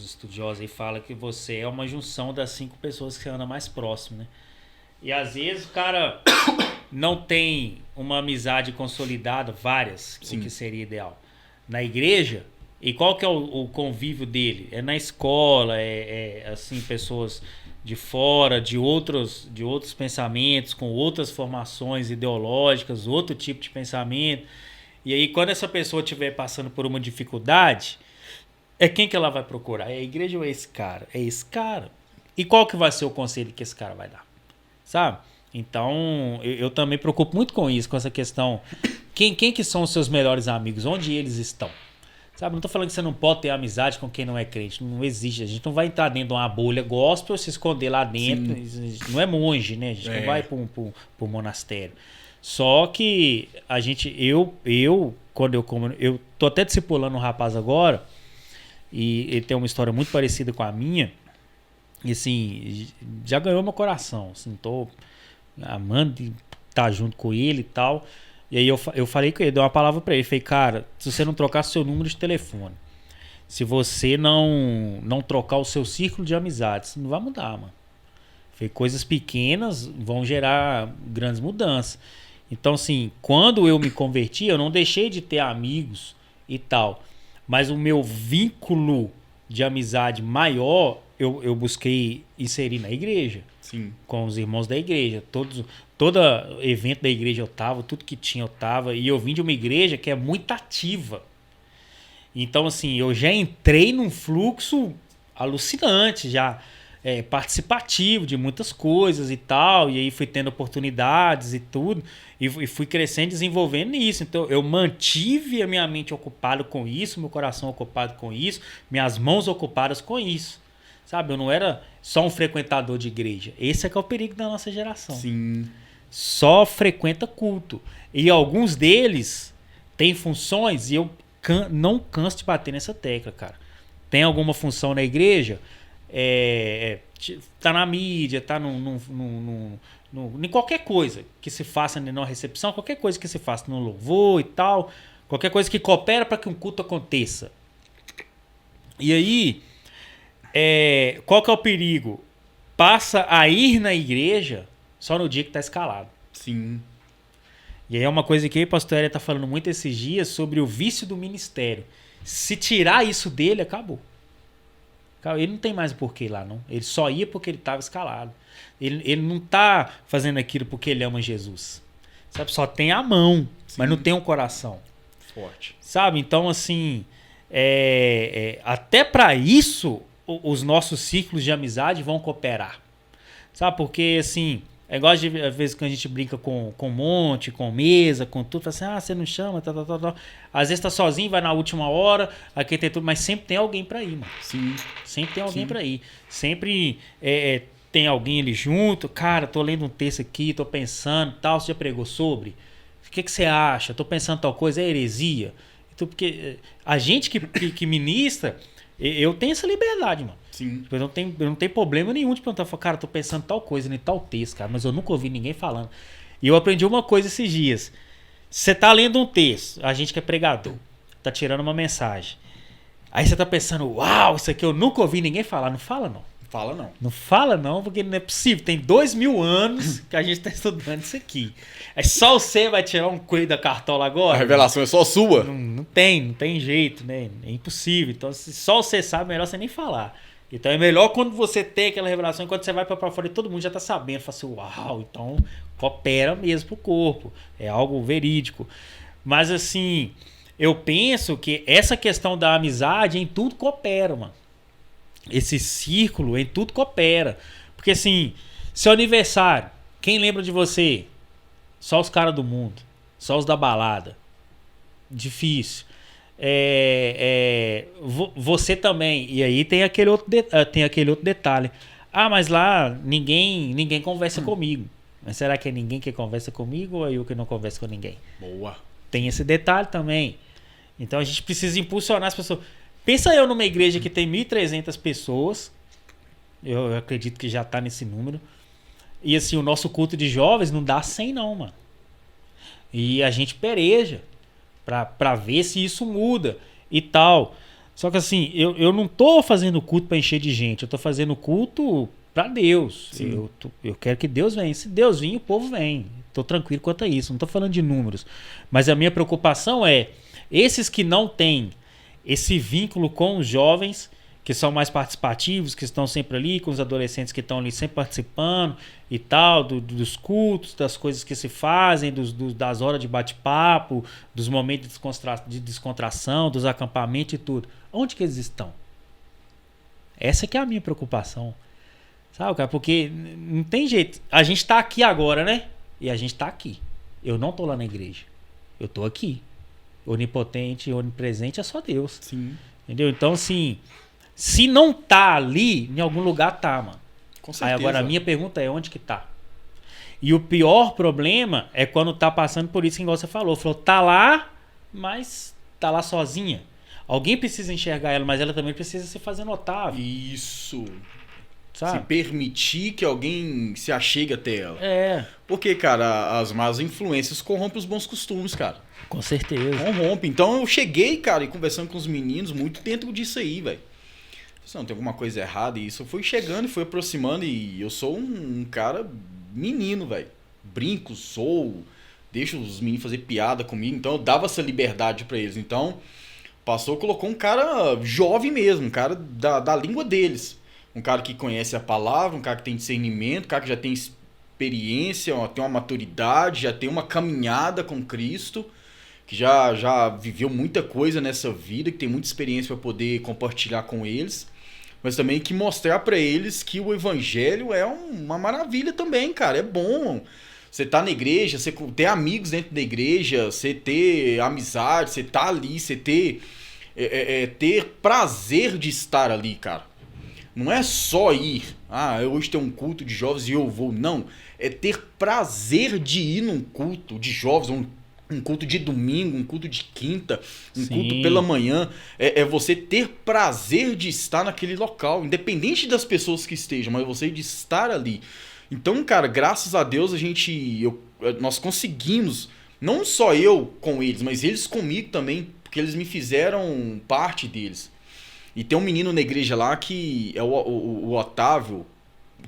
estudiosos aí falam que você é uma junção das 5 pessoas que você anda mais próximo, né? E às vezes o cara não tem uma amizade consolidada, várias, Sim. o que seria ideal. Na igreja, e qual que é o convívio dele? É na escola, assim, pessoas de fora, de outros pensamentos, com outras formações ideológicas, outro tipo de pensamento. E aí quando essa pessoa estiver passando por uma dificuldade, é quem que ela vai procurar? É a igreja ou é esse cara? É esse cara. E qual que vai ser o conselho que esse cara vai dar? Sabe? Então, eu também me preocupo muito com isso, com essa questão. Quem que são os seus melhores amigos? Onde eles estão? Sabe? Não tô falando que você não pode ter amizade com quem não é crente. Não existe. A gente não vai entrar dentro de uma bolha gospel, se esconder lá dentro. Sim. Não é monge, né? A gente não vai para um monastério. Só que a gente... Eu tô até discipulando um rapaz agora, e ele tem uma história muito parecida com a minha. E assim, já ganhou meu coração. Assim, tô amando estar junto com ele e tal. E aí eu falei com ele, dei uma palavra pra ele. Falei, cara, se você não trocar seu número de telefone, se você não trocar o seu círculo de amizades, não vai mudar, mano. Falei, coisas pequenas vão gerar grandes mudanças. Então, assim, quando eu me converti, eu não deixei de ter amigos e tal. Mas o meu vínculo de amizade maior, eu busquei inserir na igreja. Sim. Com os irmãos da igreja. Todo evento da igreja eu tava, tudo que tinha eu tava. E eu vim de uma igreja que é muito ativa. Então, assim, eu já entrei num fluxo alucinante, já participativo de muitas coisas e tal. E aí fui tendo oportunidades e tudo. E fui crescendo e desenvolvendo isso. Então, eu mantive a minha mente ocupada com isso, meu coração ocupado com isso, minhas mãos ocupadas com isso. Sabe, eu não era só um frequentador de igreja. Esse é que é o perigo da nossa geração. Sim. Só frequenta culto. E alguns deles têm funções, e eu não canso de bater nessa tecla, cara. Tem alguma função na igreja, tá na mídia, tá em qualquer coisa que se faça na recepção, qualquer coisa que se faça no louvor e tal, qualquer coisa que coopera para que um culto aconteça. E aí... qual que é o perigo? Passa a ir na igreja só no dia que está escalado. Sim. E aí é uma coisa que o pastor Hélio está falando muito esses dias sobre o vício do ministério. Se tirar isso dele, acabou. Ele não tem mais o porquê lá, não. Ele só ia porque ele estava escalado. Ele não está fazendo aquilo porque ele ama Jesus. Sabe? Só tem a mão, sim, mas não tem um coração forte. Sabe? Então, assim, até para isso... os nossos ciclos de amizade vão cooperar. Sabe? Porque, assim, É igual às vezes que a gente brinca com monte, com mesa, com tudo. Fala assim, você não chama, tal. Às vezes tá sozinho, vai na última hora, aqui tem tudo, mas sempre tem alguém pra ir, mano. Sim. Sempre tem alguém pra ir. Sempre tem alguém ali junto. Cara, tô lendo um texto aqui, tô pensando, tal, você já pregou sobre? O que você acha? Tô pensando tal coisa, é heresia? Então, porque a gente que ministra, eu tenho essa liberdade, mano. Sim. Eu não tenho problema nenhum de perguntar, cara, tô pensando tal coisa, em tal texto, cara, mas eu nunca ouvi ninguém falando. E eu aprendi uma coisa esses dias. Você tá lendo um texto, a gente que é pregador, tá tirando uma mensagem. Aí você tá pensando, uau, isso aqui eu nunca ouvi ninguém falar. Não fala não. Fala não. Não fala não, porque não é possível. Tem 2000 anos que a gente tá estudando isso aqui. É só você vai tirar um coelho da cartola agora? A revelação é só sua? Não tem jeito, né? É impossível. Então, se só você sabe, melhor você nem falar. Então é melhor quando você tem aquela revelação, quando você vai pra fora e todo mundo já tá sabendo. Fala assim, uau, então coopera mesmo pro corpo. É algo verídico. Mas assim, eu penso que essa questão da amizade em tudo coopera, mano. Esse círculo em tudo coopera. Porque assim, seu aniversário, quem lembra de você? Só os caras do mundo. Só os da balada. Difícil. Você também. E aí tem aquele outro detalhe. Ah, mas lá ninguém conversa comigo. Mas será que é ninguém que conversa comigo ou é eu que não converso com ninguém? Boa. Tem esse detalhe também. Então a gente precisa impulsionar as pessoas. Pensa eu numa igreja que tem 1.300 pessoas. Eu acredito que já tá nesse número. E assim, o nosso culto de jovens não dá 100 não, mano. E a gente pereja pra ver se isso muda e tal. Só que assim, eu não tô fazendo culto pra encher de gente. Eu tô fazendo culto pra Deus. Eu quero que Deus venha. Se Deus vir, o povo vem. Tô tranquilo quanto a isso. Não tô falando de números. Mas a minha preocupação é esses que não têm esse vínculo com os jovens, que são mais participativos, que estão sempre ali, com os adolescentes que estão ali sempre participando e tal, dos cultos, das coisas que se fazem, das horas de bate-papo, dos momentos de descontração, dos acampamentos e tudo. Onde que eles estão? Essa que é a minha preocupação. Sabe, cara? Porque não tem jeito. A gente tá aqui agora, né? E a gente tá aqui. Eu não tô lá na igreja. Eu tô aqui. Onipotente, onipresente é só Deus. Sim. Entendeu? Então, assim, se não tá ali, em algum lugar tá, mano. Com certeza. Aí agora a minha pergunta é onde que tá? E o pior problema é quando tá passando por isso que igual você falou. Falou, tá lá, mas tá lá sozinha. Alguém precisa enxergar ela, mas ela também precisa se fazer notável. Isso. Sabe? Se permitir que alguém se achegue até ela. É. Porque, cara, as más influências corrompem os bons costumes, cara. Com certeza. Corrompe. Então eu cheguei, cara, e conversando com os meninos muito dentro disso aí, velho. Não, tem alguma coisa errada e isso. Eu fui chegando e fui aproximando e eu sou um cara menino, velho. Brinco, sou, deixo os meninos fazer piada comigo. Então eu dava essa liberdade pra eles. Então, passou, colocou um cara jovem mesmo, um cara da língua deles. Um cara que conhece a palavra, um cara que tem discernimento, um cara que já tem experiência, tem uma maturidade, já tem uma caminhada com Cristo, que já viveu muita coisa nessa vida, que tem muita experiência para poder compartilhar com eles, mas também que mostrar para eles que o evangelho é uma maravilha também, cara, é bom. Você tá na igreja, você ter amigos dentro da igreja, você ter amizade, você tá ali, você ter prazer de estar ali, cara. Não é só ir, hoje tem um culto de jovens e eu vou. Não, é ter prazer de ir num culto de jovens, um culto de domingo, um culto de quinta, um culto pela manhã. É você ter prazer de estar naquele local, independente das pessoas que estejam, mas você de estar ali. Então, cara, graças a Deus nós conseguimos, não só eu com eles, mas eles comigo também, porque eles me fizeram parte deles. E tem um menino na igreja lá que é o Otávio.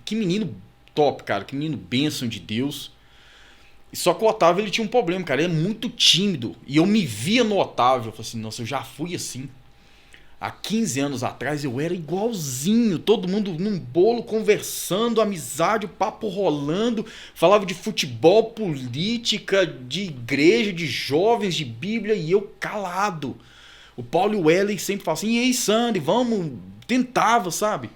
Que menino top, cara. Que menino bênção de Deus. Só que o Otávio ele tinha um problema, cara. Ele é muito tímido. E eu me via no Otávio. Eu falei assim, nossa, eu já fui assim. Há 15 anos atrás eu era igualzinho. Todo mundo num bolo conversando, amizade, o papo rolando. Falava de futebol, política, de igreja, de jovens, de Bíblia. E eu calado. O Paulo e o Ellen sempre falam assim, e aí, Sandy, vamos, tentava, sabe?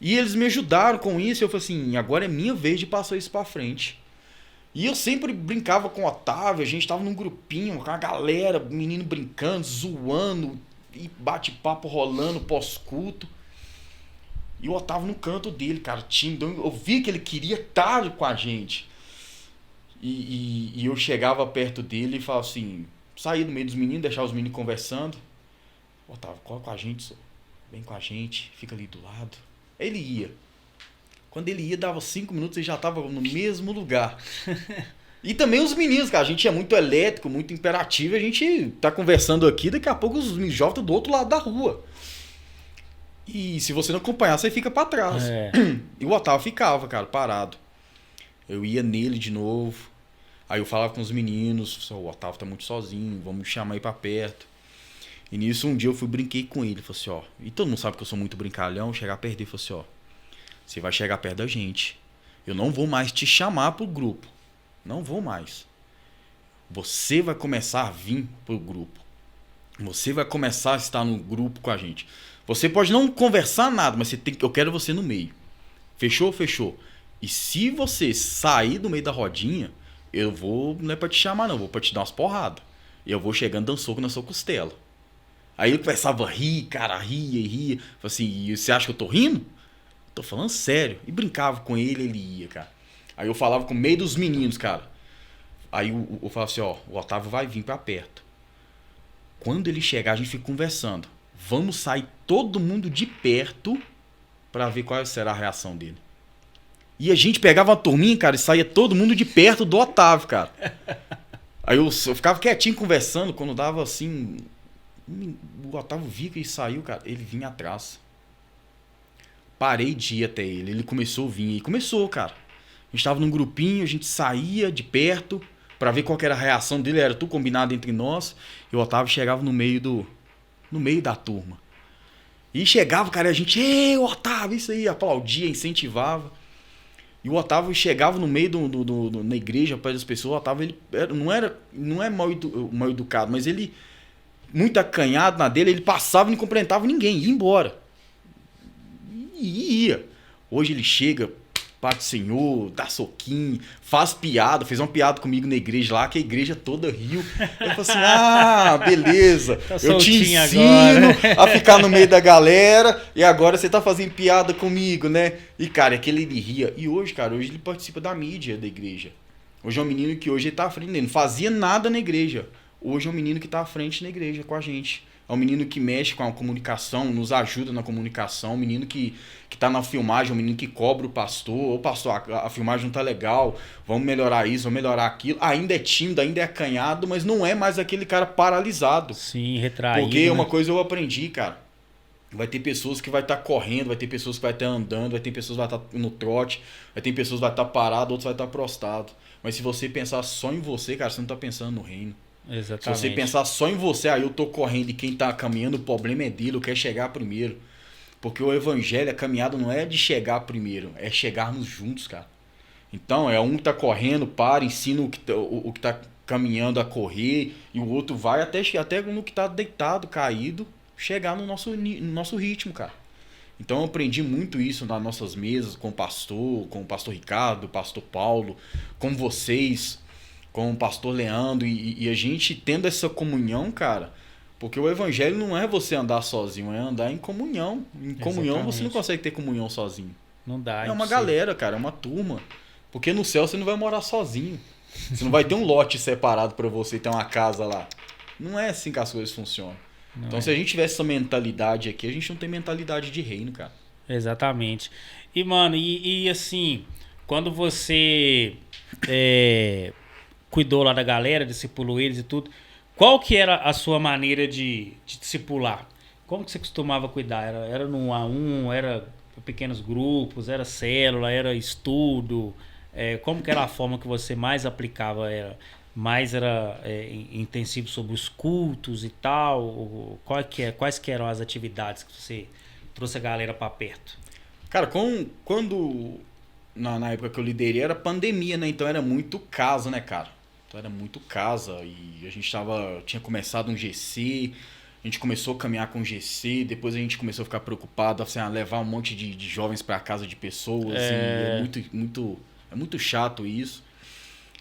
E eles me ajudaram com isso. Eu falei assim, agora é minha vez de passar isso pra frente. E eu sempre brincava com o Otávio, a gente tava num grupinho, com a galera, menino brincando, zoando, e bate-papo rolando pós-culto. E o Otávio no canto dele, cara, tímido. Eu vi que ele queria estar com a gente. E eu chegava perto dele e falava assim, saía do meio dos meninos, deixava os meninos conversando. Otávio, cola com a gente, só. Vem com a gente, fica ali do lado. Ele ia. Quando ele ia, dava 5 minutos e já tava no mesmo lugar. E também os meninos, cara. A gente é muito elétrico, muito imperativo. A gente tá conversando aqui, daqui a pouco os meninos jovens do outro lado da rua. E se você não acompanhar, você fica pra trás. E o Otávio ficava, cara, parado. Eu ia nele de novo. Aí eu falava com os meninos. O Otávio tá muito sozinho, vamos chamar ele pra perto. E nisso um dia eu brinquei com ele. Falei assim, ó. E todo mundo sabe que eu sou muito brincalhão. Chegar perto dele e falei assim, ó. Você vai chegar perto da gente. Eu não vou mais te chamar pro grupo. Não vou mais. Você vai começar a vir pro grupo. Você vai começar a estar no grupo com a gente. Você pode não conversar nada, mas eu quero você no meio. Fechou? Fechou. E se você sair do meio da rodinha, eu vou, não é pra te chamar não, vou pra te dar umas porradas. E eu vou chegando dando soco na sua costela. Aí ele começava a rir, cara, ria. Falei assim, você acha que eu tô rindo? Tô falando sério. E brincava com ele, ele ia, cara. Aí eu falava com o meio dos meninos, cara. Aí eu falava assim, ó, o Otávio vai vir pra perto. Quando ele chegar, a gente fica conversando. Vamos sair todo mundo de perto pra ver qual será a reação dele. E a gente pegava uma turminha, cara, e saía todo mundo de perto do Otávio, cara. Aí eu ficava quietinho conversando, quando dava assim... O Otávio via que ele saiu, cara, ele vinha atrás. Parei de ir até ele. Ele começou a vir. E começou, cara. A gente tava num grupinho, a gente saía de perto pra ver qual que era a reação dele. Era tudo combinado entre nós. E o Otávio chegava no meio da turma. E chegava, cara, e a gente... Ei, Otávio, isso aí. Aplaudia, incentivava. E o Otávio chegava no meio na igreja, perto das pessoas. O Otávio, ele não é mal educado, mas ele... Muito acanhado na dele. Ele passava e não cumprimentava ninguém. Ia embora. E ia. Hoje ele chega, Pai do Senhor, dá soquinho, faz piada, fez uma piada comigo na igreja lá, que a igreja toda riu. Eu falei assim, ah, beleza, tá eu te ensino agora. a ficar no meio da galera e agora você tá fazendo piada comigo, né? E, cara, aquele ele ria. E hoje, cara, hoje ele participa da mídia da igreja. Hoje é um menino que hoje ele tá à frente, ele não fazia nada na igreja. Hoje é um menino que tá à frente na igreja com a gente. É um menino que mexe com a comunicação, nos ajuda na comunicação, um menino que tá na filmagem, um menino que cobra o pastor. Ô pastor, a filmagem não tá legal, vamos melhorar isso, vamos melhorar aquilo. Ainda é tímido, ainda é acanhado, mas não é mais aquele cara paralisado. Sim, retraído. Porque uma coisa eu aprendi, cara. Vai ter pessoas que vai estar correndo, vai ter pessoas que vai estar andando, vai ter pessoas que vai estar no trote, vai ter pessoas que vai estar parado, outros vai estar prostrado. Mas se você pensar só em você, cara, você não tá pensando no reino. Exatamente. Se você pensar só em você, aí eu tô correndo e quem tá caminhando, o problema é dele, eu quero chegar primeiro. Porque o evangelho, a caminhada não é de chegar primeiro, é chegarmos juntos, cara. Então, é um que tá correndo, para, ensina o que tá caminhando a correr, e o outro vai até no que tá deitado, caído, chegar no nosso ritmo, cara. Então eu aprendi muito isso nas nossas mesas, com o pastor Ricardo, o pastor Paulo, com vocês, com o pastor Leandro, e a gente tendo essa comunhão, cara, porque o evangelho não é você andar sozinho, é andar em comunhão. Em comunhão Exatamente. você não consegue ter comunhão sozinho. Não dá. É uma galera, cara, é uma turma. Porque no céu você não vai morar sozinho. Você não vai ter um lote separado pra você ter uma casa lá. Não é assim que as coisas funcionam. Não então é. se a gente tivesse essa mentalidade aqui, a gente não tem mentalidade de reino, cara. Exatamente. E, mano, e assim, quando você cuidou lá da galera, discipulou eles e tudo, qual que era a sua maneira de discipular? Como que você costumava cuidar? Era no 1 a 1, era pequenos grupos, era célula, era estudo? Como que era a forma que você mais aplicava? Era intensivo sobre os cultos e tal? Ou quais que eram as atividades que você trouxe a galera para perto? Cara, quando na época que eu liderei era pandemia, né? Então era muito casa, né, cara? Então era muito casa e a gente tinha começado um GC, A gente começou a caminhar com GC, depois a gente começou a ficar preocupado, assim, a levar um monte de jovens para casa de pessoas. É muito chato isso.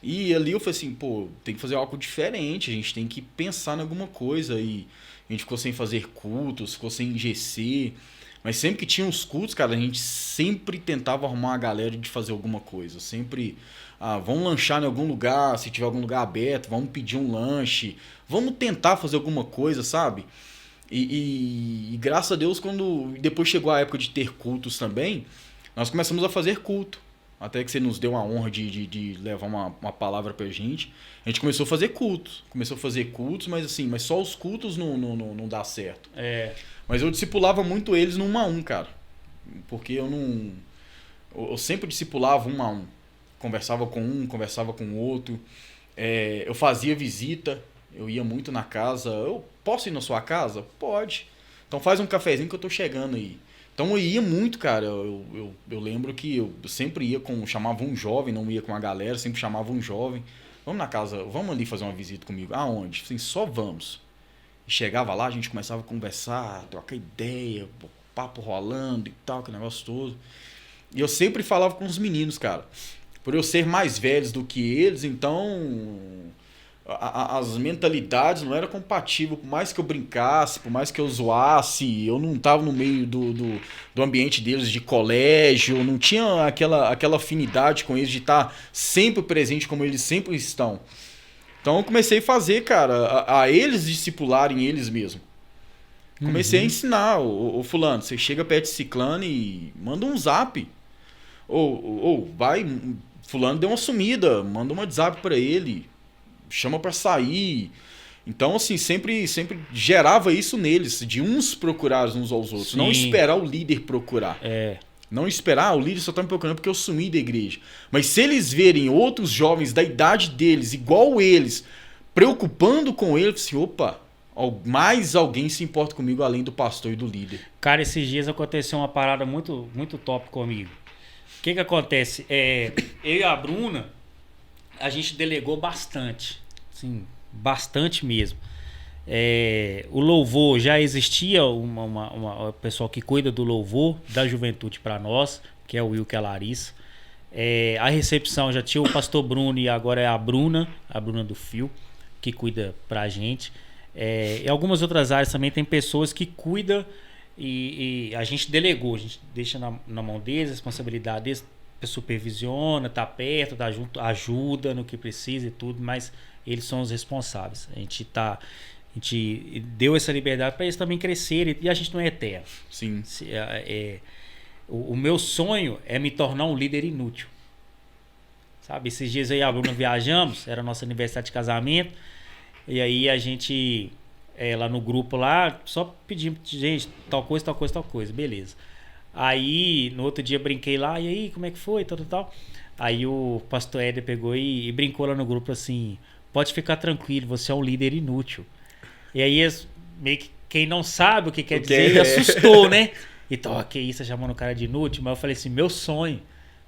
E ali eu falei assim, pô, tem que fazer algo diferente, a gente tem que pensar em alguma coisa. E a gente ficou sem fazer cultos, ficou sem GC. Mas sempre que tinha os cultos, cara, a gente sempre tentava arrumar uma galera de fazer alguma coisa. Sempre, vamos lanchar em algum lugar, se tiver algum lugar aberto, vamos pedir um lanche. Vamos tentar fazer alguma coisa, sabe? E graças a Deus, quando depois chegou a época de ter cultos também, nós começamos a fazer culto. Até que você nos deu a honra de levar uma palavra pra gente. A gente começou a fazer cultos. Mas assim, mas só os cultos não dá certo. Mas eu discipulava muito eles no 1 a 1, cara. Porque eu sempre discipulava 1 a 1. Conversava com um, conversava com o outro. Eu fazia visita. Eu ia muito na casa. Eu posso ir na sua casa? Pode. Então faz um cafezinho que eu tô chegando aí. Então eu ia muito, cara. Eu lembro que eu sempre ia chamava um jovem, não ia com a galera, sempre chamava um jovem. Vamos na casa, vamos ali fazer uma visita comigo. Aonde? Assim, só vamos. E chegava lá, a gente começava a conversar, trocar ideia, papo rolando e tal, aquele negócio todo. E eu sempre falava com os meninos, cara. Por eu ser mais velhos do que eles, então as mentalidades não eram compatíveis. Por mais que eu brincasse, por mais que eu zoasse, eu não estava no meio do ambiente deles de colégio, eu não tinha aquela afinidade com eles de estar sempre presente como eles sempre estão. Então eu comecei a fazer, cara, a eles discipularem eles mesmos. Comecei a ensinar, ô fulano, você chega perto de ciclano e manda um zap. Ou vai, fulano deu uma sumida, manda um WhatsApp pra ele, chama pra sair. Então, assim, sempre gerava isso neles, de uns procurar uns aos outros. Sim. Não esperar o líder procurar. Não esperar, o líder só tá me procurando porque eu sumi da igreja. Mas se eles verem outros jovens da idade deles, igual eles, preocupando com eles, assim, opa, mais alguém se importa comigo além do pastor e do líder. Cara, esses dias aconteceu uma parada muito, muito top comigo. O que acontece? Eu e a Bruna, a gente delegou bastante. Sim, bastante mesmo. O louvor já existia, uma pessoal que cuida do louvor da juventude para nós, que é o Will, que é a Larissa. A recepção já tinha o pastor Bruno e agora é a Bruna do Fio, que cuida pra gente. Em algumas outras áreas também tem pessoas que cuidam e a gente delegou, a gente deixa na mão deles, a responsabilidade deles, supervisiona, tá perto, tá junto, ajuda no que precisa e tudo, mas eles são os responsáveis. A gente deu essa liberdade para eles também crescerem e a gente não é eterno. Sim. O meu sonho é me tornar um líder inútil. Sabe? Esses dias eu e a Bruna viajamos, era nosso aniversário de casamento, e aí a gente, lá no grupo lá, só pedimos, gente, tal coisa, beleza. Aí no outro dia brinquei lá, e aí, como é que foi, tal. Aí o pastor Éder pegou e brincou lá no grupo assim: pode ficar tranquilo, você é um líder inútil. E aí meio que quem não sabe o que quer dizer, ele assustou, né? Então, que isso, chamando o cara de inútil? Mas eu falei assim, meu sonho.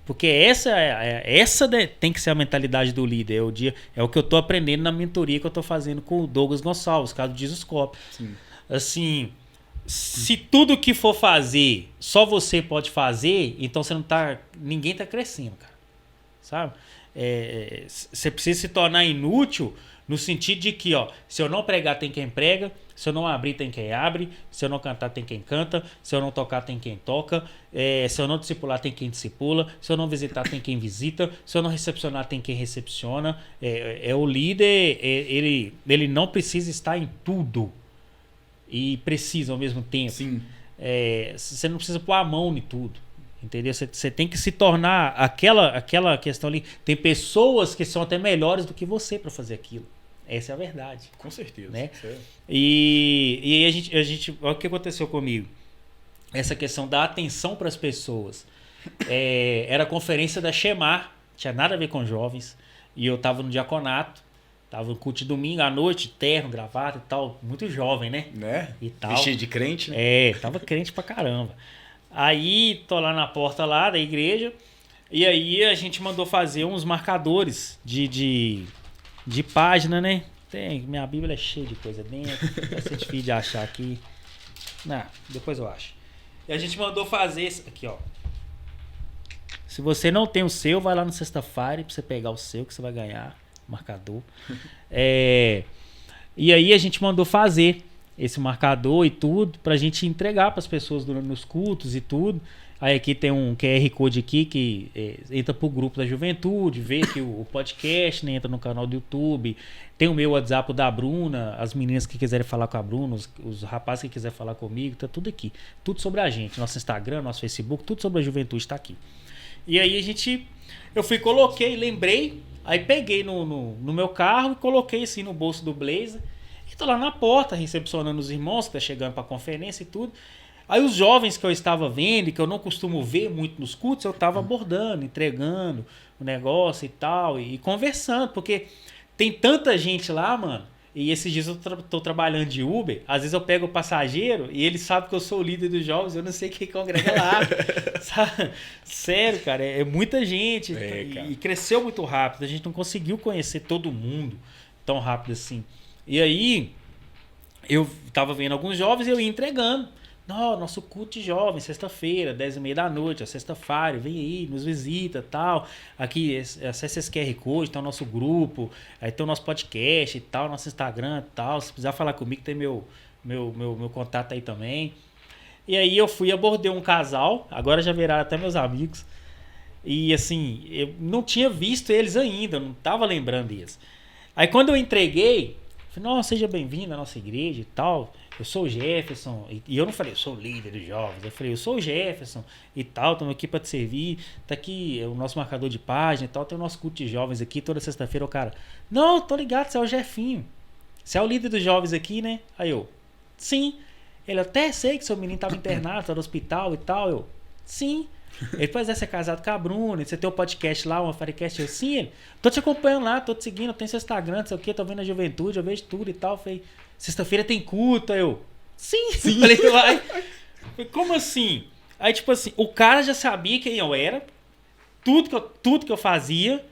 Porque essa tem que ser a mentalidade do líder. É o que eu tô aprendendo na mentoria que eu tô fazendo com o Douglas Gonçalves, caso do Jesuscope. Assim, se tudo que for fazer, só você pode fazer, então ninguém tá crescendo, cara. Sabe? Você precisa se tornar inútil no sentido de que, se eu não pregar, tem quem prega, se eu não abrir, tem quem abre, se eu não cantar, tem quem canta, se eu não tocar, tem quem toca, se eu não discipular, tem quem discipula, se eu não visitar, tem quem visita, se eu não recepcionar, tem quem recepciona. O líder, ele não precisa estar em tudo e precisa ao mesmo tempo. Sim. Você não precisa pôr a mão em tudo. Entendeu? Você tem que se tornar aquela questão ali. Tem pessoas que são até melhores do que você para fazer aquilo. Essa é a verdade. Com certeza. Né? E aí a gente. Olha o que aconteceu comigo. Essa questão da atenção para as pessoas. Era a conferência da Shemar. Tinha nada a ver com jovens. E eu tava no diaconato. Tava no culto de domingo à noite, terno, gravata e tal. Muito jovem, né? E tal. Vestido de crente, né? Tava crente pra caramba. Aí, tô lá na porta lá da igreja, e aí a gente mandou fazer uns marcadores de página, né? Tem, minha Bíblia é cheia de coisa dentro. Vai ser difícil de achar aqui. Não, depois eu acho. E a gente mandou fazer esse aqui, ó. Se você não tem o seu, vai lá no Sexta-feira pra você pegar o seu, que você vai ganhar. Marcador. E aí a gente mandou fazer esse marcador e tudo pra gente entregar pras pessoas nos cultos e tudo. Aí aqui tem um QR Code aqui que entra pro grupo da juventude, vê que o podcast, né, entra no canal do YouTube. Tem o meu WhatsApp da Bruna, as meninas que quiserem falar com a Bruna, os rapazes que quiserem falar comigo, tá tudo aqui. Tudo sobre a gente, nosso Instagram, nosso Facebook, tudo sobre a juventude tá aqui. E aí eu fui, coloquei, lembrei, aí peguei no meu carro e coloquei assim no bolso do blazer. E tô lá na porta recepcionando os irmãos que tá chegando pra conferência e tudo. Aí os jovens que eu estava vendo e que eu não costumo ver muito nos cultos, eu estava abordando, entregando o negócio e tal, e conversando, porque tem tanta gente lá, mano, e esses dias eu tô trabalhando de Uber, às vezes eu pego o passageiro e ele sabe que eu sou o líder dos jovens, eu não sei quem congrega lá. Sabe? Sério, cara, é muita gente e cresceu muito rápido, a gente não conseguiu conhecer todo mundo tão rápido assim. E aí eu tava vendo alguns jovens e eu ia entregando. Não, nosso culto de jovens, sexta-feira, 10h30 da noite, sexta-feira, vem aí, nos visita, tal. Aqui, acesse esse QR Code, tá o nosso grupo, aí tem o nosso podcast e tal, nosso Instagram e tal. Se precisar falar comigo, tem meu contato aí também. E aí eu fui, abordei um casal, agora já viraram até meus amigos. E assim, eu não tinha visto eles ainda, não tava lembrando deles. Aí quando eu entreguei, falei, nossa, seja bem-vindo à nossa igreja e tal. Eu sou o Jefferson, e eu não falei, eu sou o líder dos jovens, eu falei, eu sou o Jefferson e tal, estamos aqui para te servir, tá aqui o nosso marcador de página e tal, tem o nosso culto de jovens aqui, toda sexta-feira o cara, não, tô ligado, você é o Jefinho, você é o líder dos jovens aqui, né? Aí eu, sim, ele até sei que seu menino tava internado, tá no hospital e tal, eu, sim, ele depois você é casado com a Bruna, você tem um podcast lá, uma Firecast, eu, sim, ele, tô te acompanhando lá, tô te seguindo, eu tenho seu Instagram, não sei o que, tô vendo a juventude, eu vejo tudo e tal, falei, sexta-feira tem culto, aí eu, sim. Falei, vai. Como assim? Aí, tipo assim, o cara já sabia quem eu era, tudo que eu fazia,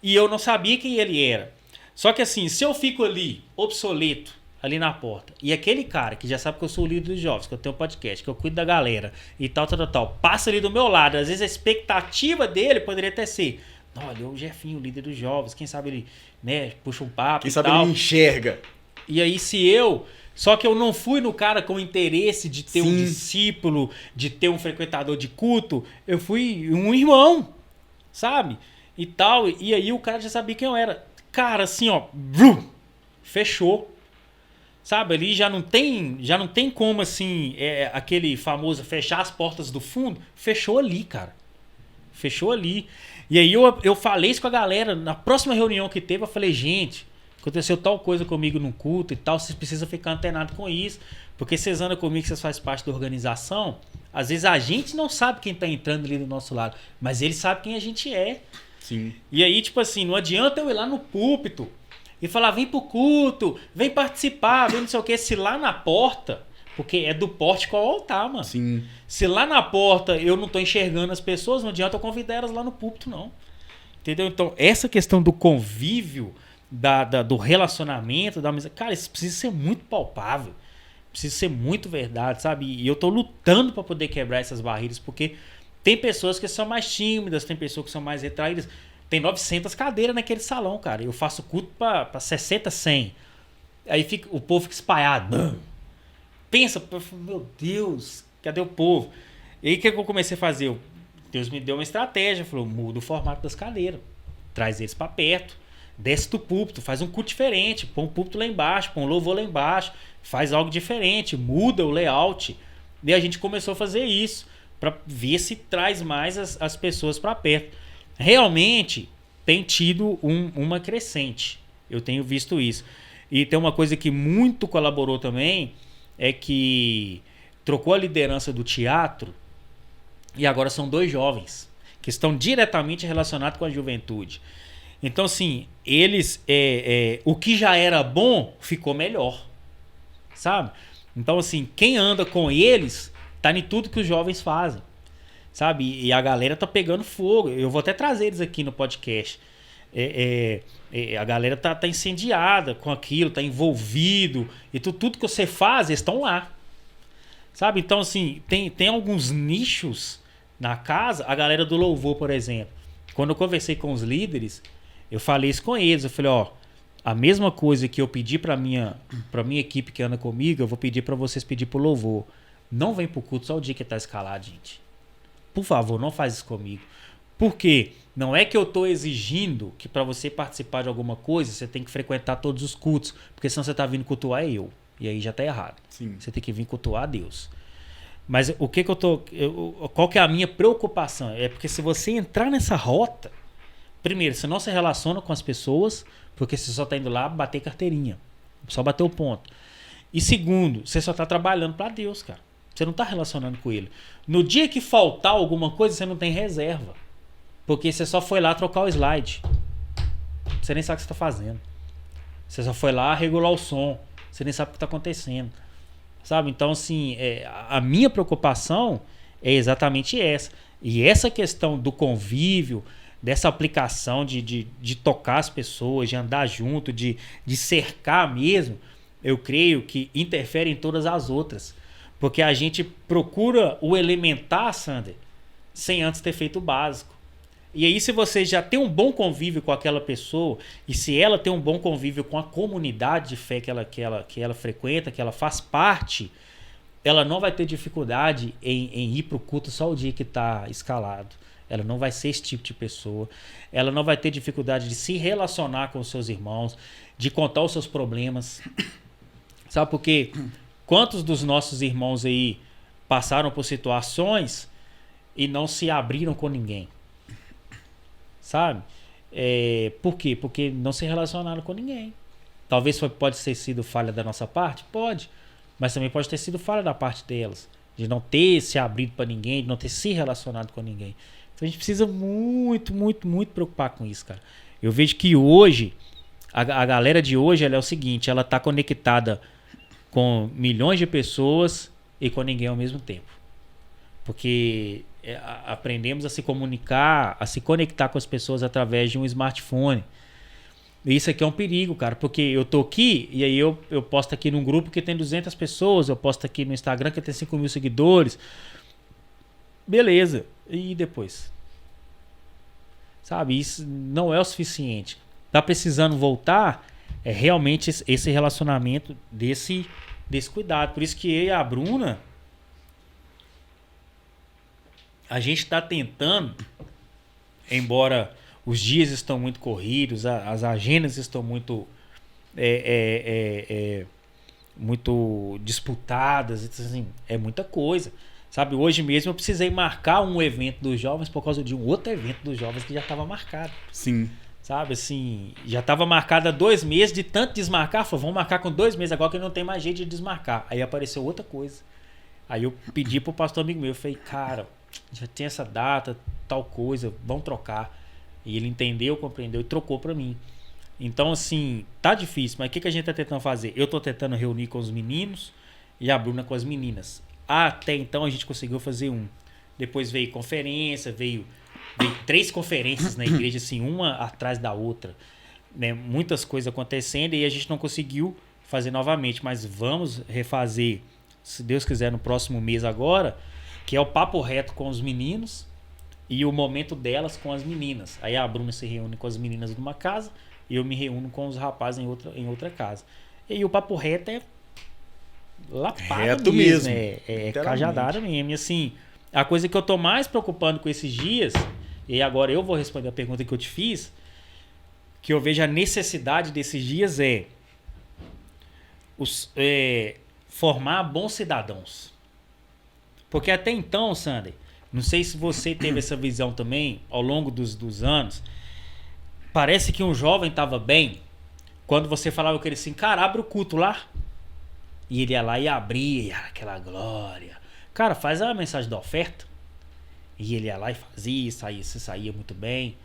e eu não sabia quem ele era. Só que assim, se eu fico ali, obsoleto, ali na porta, e aquele cara que já sabe que eu sou o líder dos jovens, que eu tenho um podcast, que eu cuido da galera, e tal, passa ali do meu lado, às vezes a expectativa dele poderia até ser, olha, o Jefinho, o líder dos jovens, quem sabe ele, né, puxa um papo quem e sabe tal. ele enxerga. E aí só que eu não fui no cara com interesse de ter um discípulo, de ter um frequentador de culto, eu fui um irmão, sabe? E tal, e aí o cara já sabia quem eu era. Cara, assim, ó, fechou. Sabe, ali já não tem como, assim, aquele famoso fechar as portas do fundo, fechou ali, cara. Fechou ali. E aí eu falei isso com a galera, na próxima reunião que teve, eu falei, gente, aconteceu tal coisa comigo num culto e tal, vocês precisam ficar antenados com isso, porque vocês andam comigo, vocês fazem parte da organização, às vezes a gente não sabe quem tá entrando ali do nosso lado, mas eles sabem quem a gente é. Sim. E aí, tipo assim, não adianta eu ir lá no púlpito e falar, vem pro culto, vem participar, vem não sei o que, se lá na porta, porque é do pórtico ao altar, mano. Sim. Se lá na porta eu não tô enxergando as pessoas, não adianta eu convidar elas lá no púlpito, não. Entendeu? Então, essa questão do convívio, do relacionamento, da amizade, cara, isso precisa ser muito palpável, precisa ser muito verdade, sabe? E eu tô lutando para poder quebrar essas barreiras, porque tem pessoas que são mais tímidas, tem pessoas que são mais retraídas, tem 900 cadeiras naquele salão, cara, eu faço culto para 60, 100, aí o povo fica espalhado, pensa, meu Deus, cadê o povo? E aí o que eu comecei a fazer? Deus me deu uma estratégia, falou, muda o formato das cadeiras, traz eles para perto, desce do púlpito, faz um culto diferente, põe um púlpito lá embaixo, põe um louvor lá embaixo, faz algo diferente, muda o layout. E a gente começou a fazer isso para ver se traz mais as pessoas para perto. Realmente tem tido uma crescente, eu tenho visto isso. E tem uma coisa que muito colaborou também, é que trocou a liderança do teatro e agora são 2 jovens que estão diretamente relacionados com a juventude. Então, assim, eles, o que já era bom ficou melhor, sabe? Então, assim, quem anda com eles tá em tudo que os jovens fazem, sabe? E a galera tá pegando fogo. Eu vou até trazer eles aqui no podcast. A galera tá incendiada com aquilo, tá envolvido. E tudo que você faz, eles estão lá. Sabe? Então, assim, tem alguns nichos na casa. A galera do louvor, por exemplo. Quando eu conversei com os líderes, eu falei isso com eles. Eu falei, ó, a mesma coisa que eu pedi pra minha equipe que anda comigo, eu vou pedir pra vocês pedir pro louvor. Não vem pro culto só o dia que tá escalado, gente. Por favor, não faz isso comigo. Por quê? Não é que eu tô exigindo que pra você participar de alguma coisa, você tem que frequentar todos os cultos. Porque senão você tá vindo cultuar eu. E aí já tá errado. Sim. Você tem que vir cultuar a Deus. Mas o que eu tô... qual que é a minha preocupação? É porque se você entrar nessa rota... Primeiro, você não se relaciona com as pessoas, porque você só tá indo lá bater carteirinha. Só bater o ponto. E segundo, você só tá trabalhando para Deus, cara. Você não tá relacionando com ele. No dia que faltar alguma coisa, você não tem reserva. Porque você só foi lá trocar o slide. Você nem sabe o que você tá fazendo. Você só foi lá regular o som. Você nem sabe o que tá acontecendo. Sabe? Então, assim, a minha preocupação é exatamente essa. E essa questão do convívio, dessa aplicação de tocar as pessoas, de andar junto, de cercar mesmo, eu creio que interfere em todas as outras. Porque a gente procura o elementar, Sander, sem antes ter feito o básico. E aí, se você já tem um bom convívio com aquela pessoa, e se ela tem um bom convívio com a comunidade de fé que ela frequenta, que ela faz parte, ela não vai ter dificuldade em ir para o culto só o dia que está escalado. Ela não vai ser esse tipo de pessoa. Ela não vai ter dificuldade de se relacionar com os seus irmãos, de contar os seus problemas. Sabe por quê? Quantos dos nossos irmãos aí passaram por situações e não se abriram com ninguém? Sabe? Por quê? Porque não se relacionaram com ninguém. Talvez pode ter sido falha da nossa parte? Pode. Mas também pode ter sido falha da parte delas. De não ter se abrido para ninguém, de não ter se relacionado com ninguém. Então a gente precisa muito, muito, muito preocupar com isso, cara. Eu vejo que hoje, a galera de hoje, ela é o seguinte, ela tá conectada com milhões de pessoas e com ninguém ao mesmo tempo. Porque aprendemos a se comunicar, a se conectar com as pessoas através de um smartphone. E isso aqui é um perigo, cara, porque eu tô aqui e aí eu posto aqui num grupo que tem 200 pessoas, eu posto aqui no Instagram que tem 5.000 seguidores. Beleza. E depois? Sabe, isso não é o suficiente. Tá precisando voltar realmente esse relacionamento desse cuidado. Por isso que eu e a Bruna, a gente está tentando, embora os dias estão muito corridos, as agendas estão muito muito disputadas, assim, é muita coisa. Sabe, hoje mesmo eu precisei marcar um evento dos jovens por causa de um outro evento dos jovens que já estava marcado. Sim. Sabe, assim, já estava marcado há 2 meses, de tanto desmarcar, falou, vamos marcar com 2 meses agora que não tem mais jeito de desmarcar. Aí apareceu outra coisa. Aí eu pedi pro pastor amigo meu, eu falei, cara, já tem essa data, tal coisa, vamos trocar. E ele entendeu, compreendeu e trocou para mim. Então, assim, tá difícil, mas o que a gente tá tentando fazer? Eu tô tentando reunir com os meninos e a Bruna com as meninas. Até então a gente conseguiu fazer um. Depois veio conferência, veio 3 conferências na igreja, assim, uma atrás da outra. Né? Muitas coisas acontecendo e a gente não conseguiu fazer novamente. Mas vamos refazer, se Deus quiser, no próximo mês agora, que é o papo reto com os meninos e o momento delas com as meninas. Aí a Bruna se reúne com as meninas numa casa e eu me reúno com os rapazes em outra casa. E aí o papo reto é lapada reto mesmo. É cajadada mesmo. E assim, a coisa que eu tô mais preocupando com esses dias, e agora eu vou responder a pergunta que eu te fiz, que eu vejo a necessidade desses dias formar bons cidadãos. Porque até então, Sander, não sei se você teve essa visão também ao longo dos anos, parece que um jovem estava bem quando você falava com ele assim, cara, abre o culto lá. E ele ia lá e abria, aquela glória. Cara, faz a mensagem da oferta. E ele ia lá e fazia, saía muito bem.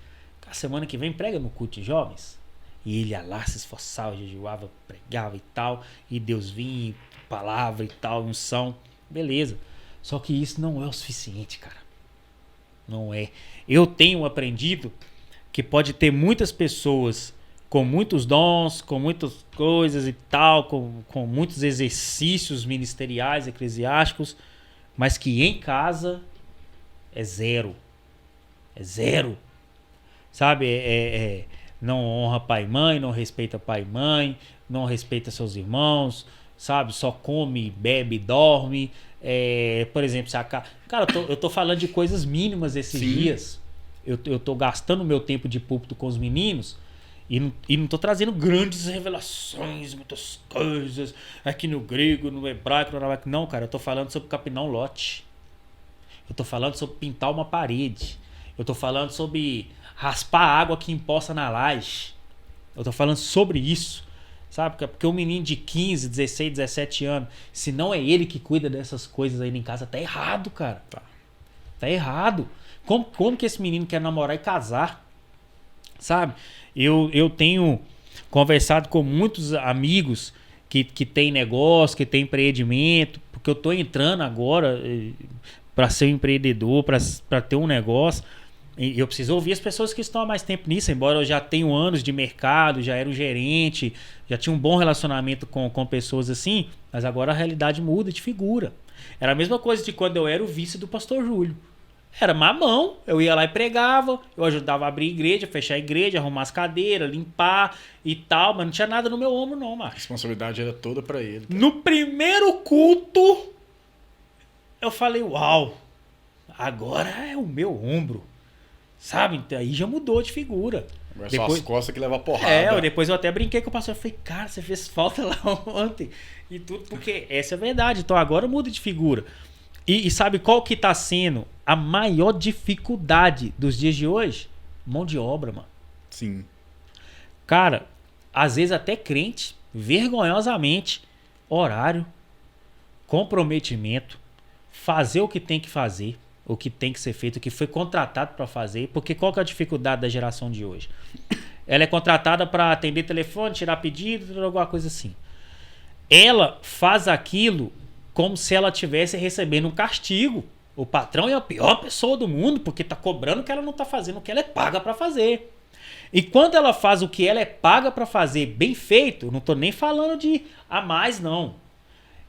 A semana que vem prega no culto de jovens. E ele ia lá, se esforçava, jejuava, pregava e tal. E Deus vinha, palavra e tal, unção. Beleza. Só que isso não é o suficiente, cara. Não é. Eu tenho aprendido que pode ter muitas pessoas com muitos dons, com muitas coisas e tal, com muitos exercícios ministeriais, eclesiásticos, mas que em casa é zero. É zero. Sabe? Não honra pai e mãe, não respeita pai e mãe, não respeita seus irmãos, sabe? Só come, bebe, dorme. Por exemplo, cara, eu tô falando de coisas mínimas esses dias. Eu tô gastando meu tempo de púlpito com os meninos e não tô trazendo grandes revelações, muitas coisas aqui no grego, no hebraico, no aramaico. Não, cara, eu tô falando sobre capinar um lote. Eu tô falando sobre pintar uma parede. Eu tô falando sobre raspar a água que empoça na laje. Eu tô falando sobre isso. Sabe? Porque um menino de 15, 16, 17 anos, se não é ele que cuida dessas coisas aí em casa, tá errado, cara. Tá errado. Como que esse menino quer namorar e casar? Sabe? Eu tenho conversado com muitos amigos que tem negócio, que tem empreendimento, porque eu tô entrando agora para ser um empreendedor, para ter um negócio. E eu preciso ouvir as pessoas que estão há mais tempo nisso, embora eu já tenha anos de mercado, já era um gerente, já tinha um bom relacionamento com pessoas assim, mas agora a realidade muda de figura. Era a mesma coisa de quando eu era o vice do pastor Júlio. Era mamão, eu ia lá e pregava, eu ajudava a abrir igreja, fechar a igreja, arrumar as cadeiras, limpar e tal, mas não tinha nada no meu ombro não, Marcos. A responsabilidade era toda pra ele. Cara. No primeiro culto, eu falei, uau, agora é o meu ombro. Sabe? Então, aí já mudou de figura. Agora depois, só as costas que levam a porrada. Depois eu até brinquei com o pastor. Eu falei, cara, você fez falta lá ontem. E tudo, porque essa é a verdade. Então agora muda de figura. E sabe qual que tá sendo a maior dificuldade dos dias de hoje? Mão de obra, mano. Sim. Cara, às vezes até crente, vergonhosamente, horário, comprometimento, fazer o que tem que fazer. O que tem que ser feito, o que foi contratado para fazer. Porque qual que é a dificuldade da geração de hoje? Ela é contratada para atender telefone, tirar pedido, alguma coisa assim. Ela faz aquilo como se ela estivesse recebendo um castigo. O patrão é a pior pessoa do mundo porque está cobrando que ela não está fazendo o que ela é paga para fazer. E quando ela faz o que ela é paga para fazer bem feito, não estou nem falando de a mais não.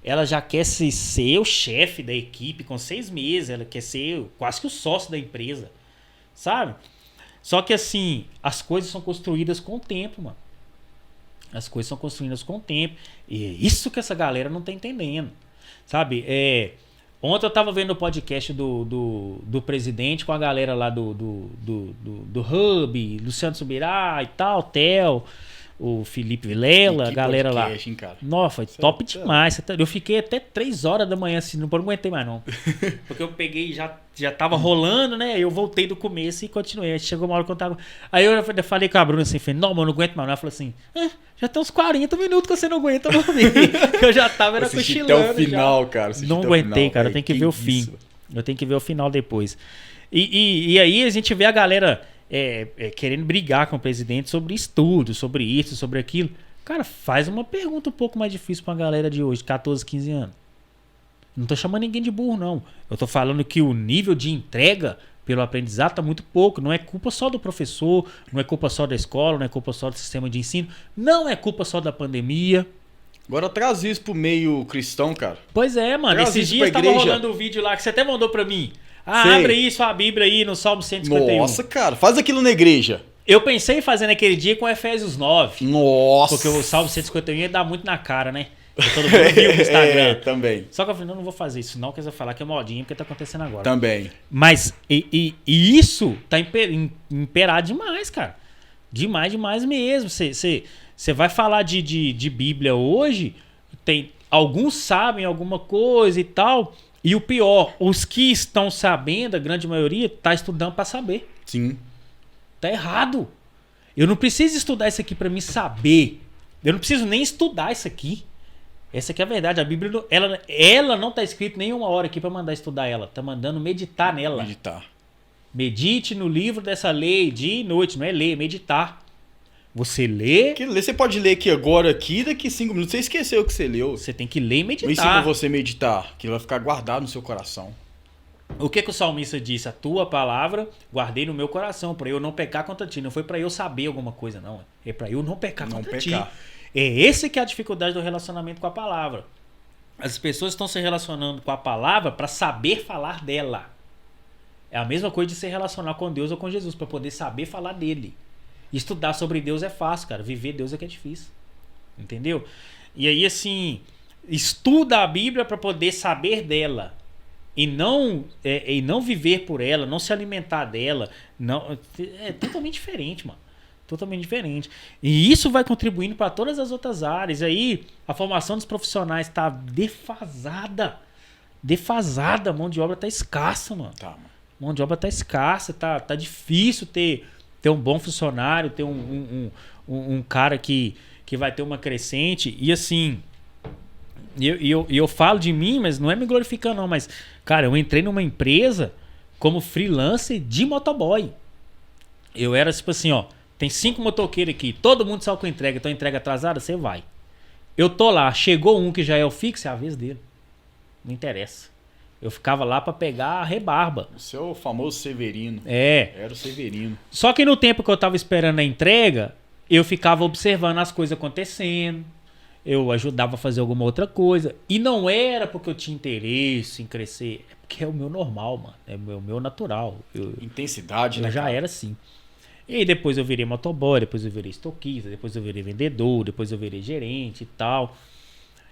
Ela já quer ser o chefe da equipe com 6 meses. Ela quer ser quase que o sócio da empresa. Sabe? Só que assim, as coisas são construídas com o tempo, mano. As coisas são construídas com o tempo. E é isso que essa galera não tá entendendo. Sabe? Ontem eu tava vendo o podcast do presidente com a galera lá do Hub, Luciano Subirá e tal, Theo. O Felipe Vilela, a galera podcast, lá. Hein, cara? Nossa, foi top demais. Eu fiquei até 3 horas da manhã assim, não aguentei mais não. Porque eu peguei, já tava rolando, né? Eu voltei do começo e continuei. Aí chegou uma hora que eu tava... Aí eu falei com a Bruna assim, falei, não, mano, não aguento mais não. Ela falou assim, já tem uns 40 minutos que você não aguenta dormir. Eu já tava cochilando. Até o final, já. Cara. Não aguentei, cara. Eu tenho que ver o fim. Eu tenho que ver o final depois. E aí a gente vê a galera... querendo brigar com o presidente sobre estudo, sobre isso, sobre aquilo. Cara, faz uma pergunta um pouco mais difícil pra galera de hoje, 14, 15 anos. Não tô chamando ninguém de burro, não. Eu tô falando que o nível de entrega pelo aprendizado tá muito pouco. Não é culpa só do professor, não é culpa só da escola, não é culpa só do sistema de ensino, não é culpa só da pandemia. Agora traz isso pro meio cristão, cara. Pois é, mano. Esses dias tava rolando um vídeo lá que você até mandou pra mim. Abre isso, a Bíblia aí no Salmo 151. Nossa, cara, faz aquilo na igreja. Eu pensei em fazer naquele dia com Efésios 9. Nossa. Porque o Salmo 151 ia dar muito na cara, né? Todo mundo viu no Instagram. Também. Só que eu falei, não vou fazer isso não, porque eu falar que é modinha, porque tá acontecendo agora. Também. Mas, e isso tá imperado demais, cara. Demais mesmo. Você vai falar de Bíblia hoje, alguns sabem alguma coisa e tal... E o pior, os que estão sabendo, a grande maioria, tá estudando para saber. Sim. Tá errado. Eu não preciso estudar isso aqui para me saber. Eu não preciso nem estudar isso aqui. Essa aqui é a verdade. A Bíblia, ela não tá escrito nenhuma hora aqui para mandar estudar ela. Tá mandando meditar nela. Meditar. Medite no livro dessa lei dia e noite. Não é ler, é meditar. Você lê... Você pode ler aqui agora, daqui 5 minutos. Você esqueceu o que você leu. Você tem que ler e meditar. Não ensina você meditar, que ele vai ficar guardado no seu coração. O que o salmista disse? A tua palavra guardei no meu coração, para eu não pecar contra ti. Não foi para eu saber alguma coisa, não. É para eu não pecar contra ti. É esse que é a dificuldade do relacionamento com a palavra. As pessoas estão se relacionando com a palavra para saber falar dela. É a mesma coisa de se relacionar com Deus ou com Jesus, para poder saber falar dele. Estudar sobre Deus é fácil, cara. Viver Deus é que é difícil. Entendeu? E aí, assim, estuda a Bíblia para poder saber dela. E não viver por ela, não se alimentar dela. Não, é totalmente diferente, mano. Totalmente diferente. E isso vai contribuindo para todas as outras áreas. Aí a formação dos profissionais está defasada. Defasada. A mão de obra tá escassa, mano. Tá, mano. A mão de obra tá escassa. Tá difícil ter um bom funcionário, ter um cara que vai ter uma crescente. E assim, eu falo de mim, mas não é me glorificando não, mas cara, eu entrei numa empresa como freelancer de motoboy. Eu era tipo assim, ó, tem 5 motoqueiros aqui, todo mundo saiu com entrega, então entrega atrasada, você vai. Eu tô lá, chegou um que já é o fixo, é a vez dele. Não interessa. Eu ficava lá pra pegar a rebarba. O seu famoso Severino. Era o Severino. Só que no tempo que eu tava esperando a entrega, eu ficava observando as coisas acontecendo. Eu ajudava a fazer alguma outra coisa. E não era porque eu tinha interesse em crescer. É porque é o meu normal, mano. É o meu natural. Intensidade, né? Eu já era assim. E aí depois eu virei motoboy, depois eu virei estoquista, depois eu virei vendedor, depois eu virei gerente e tal.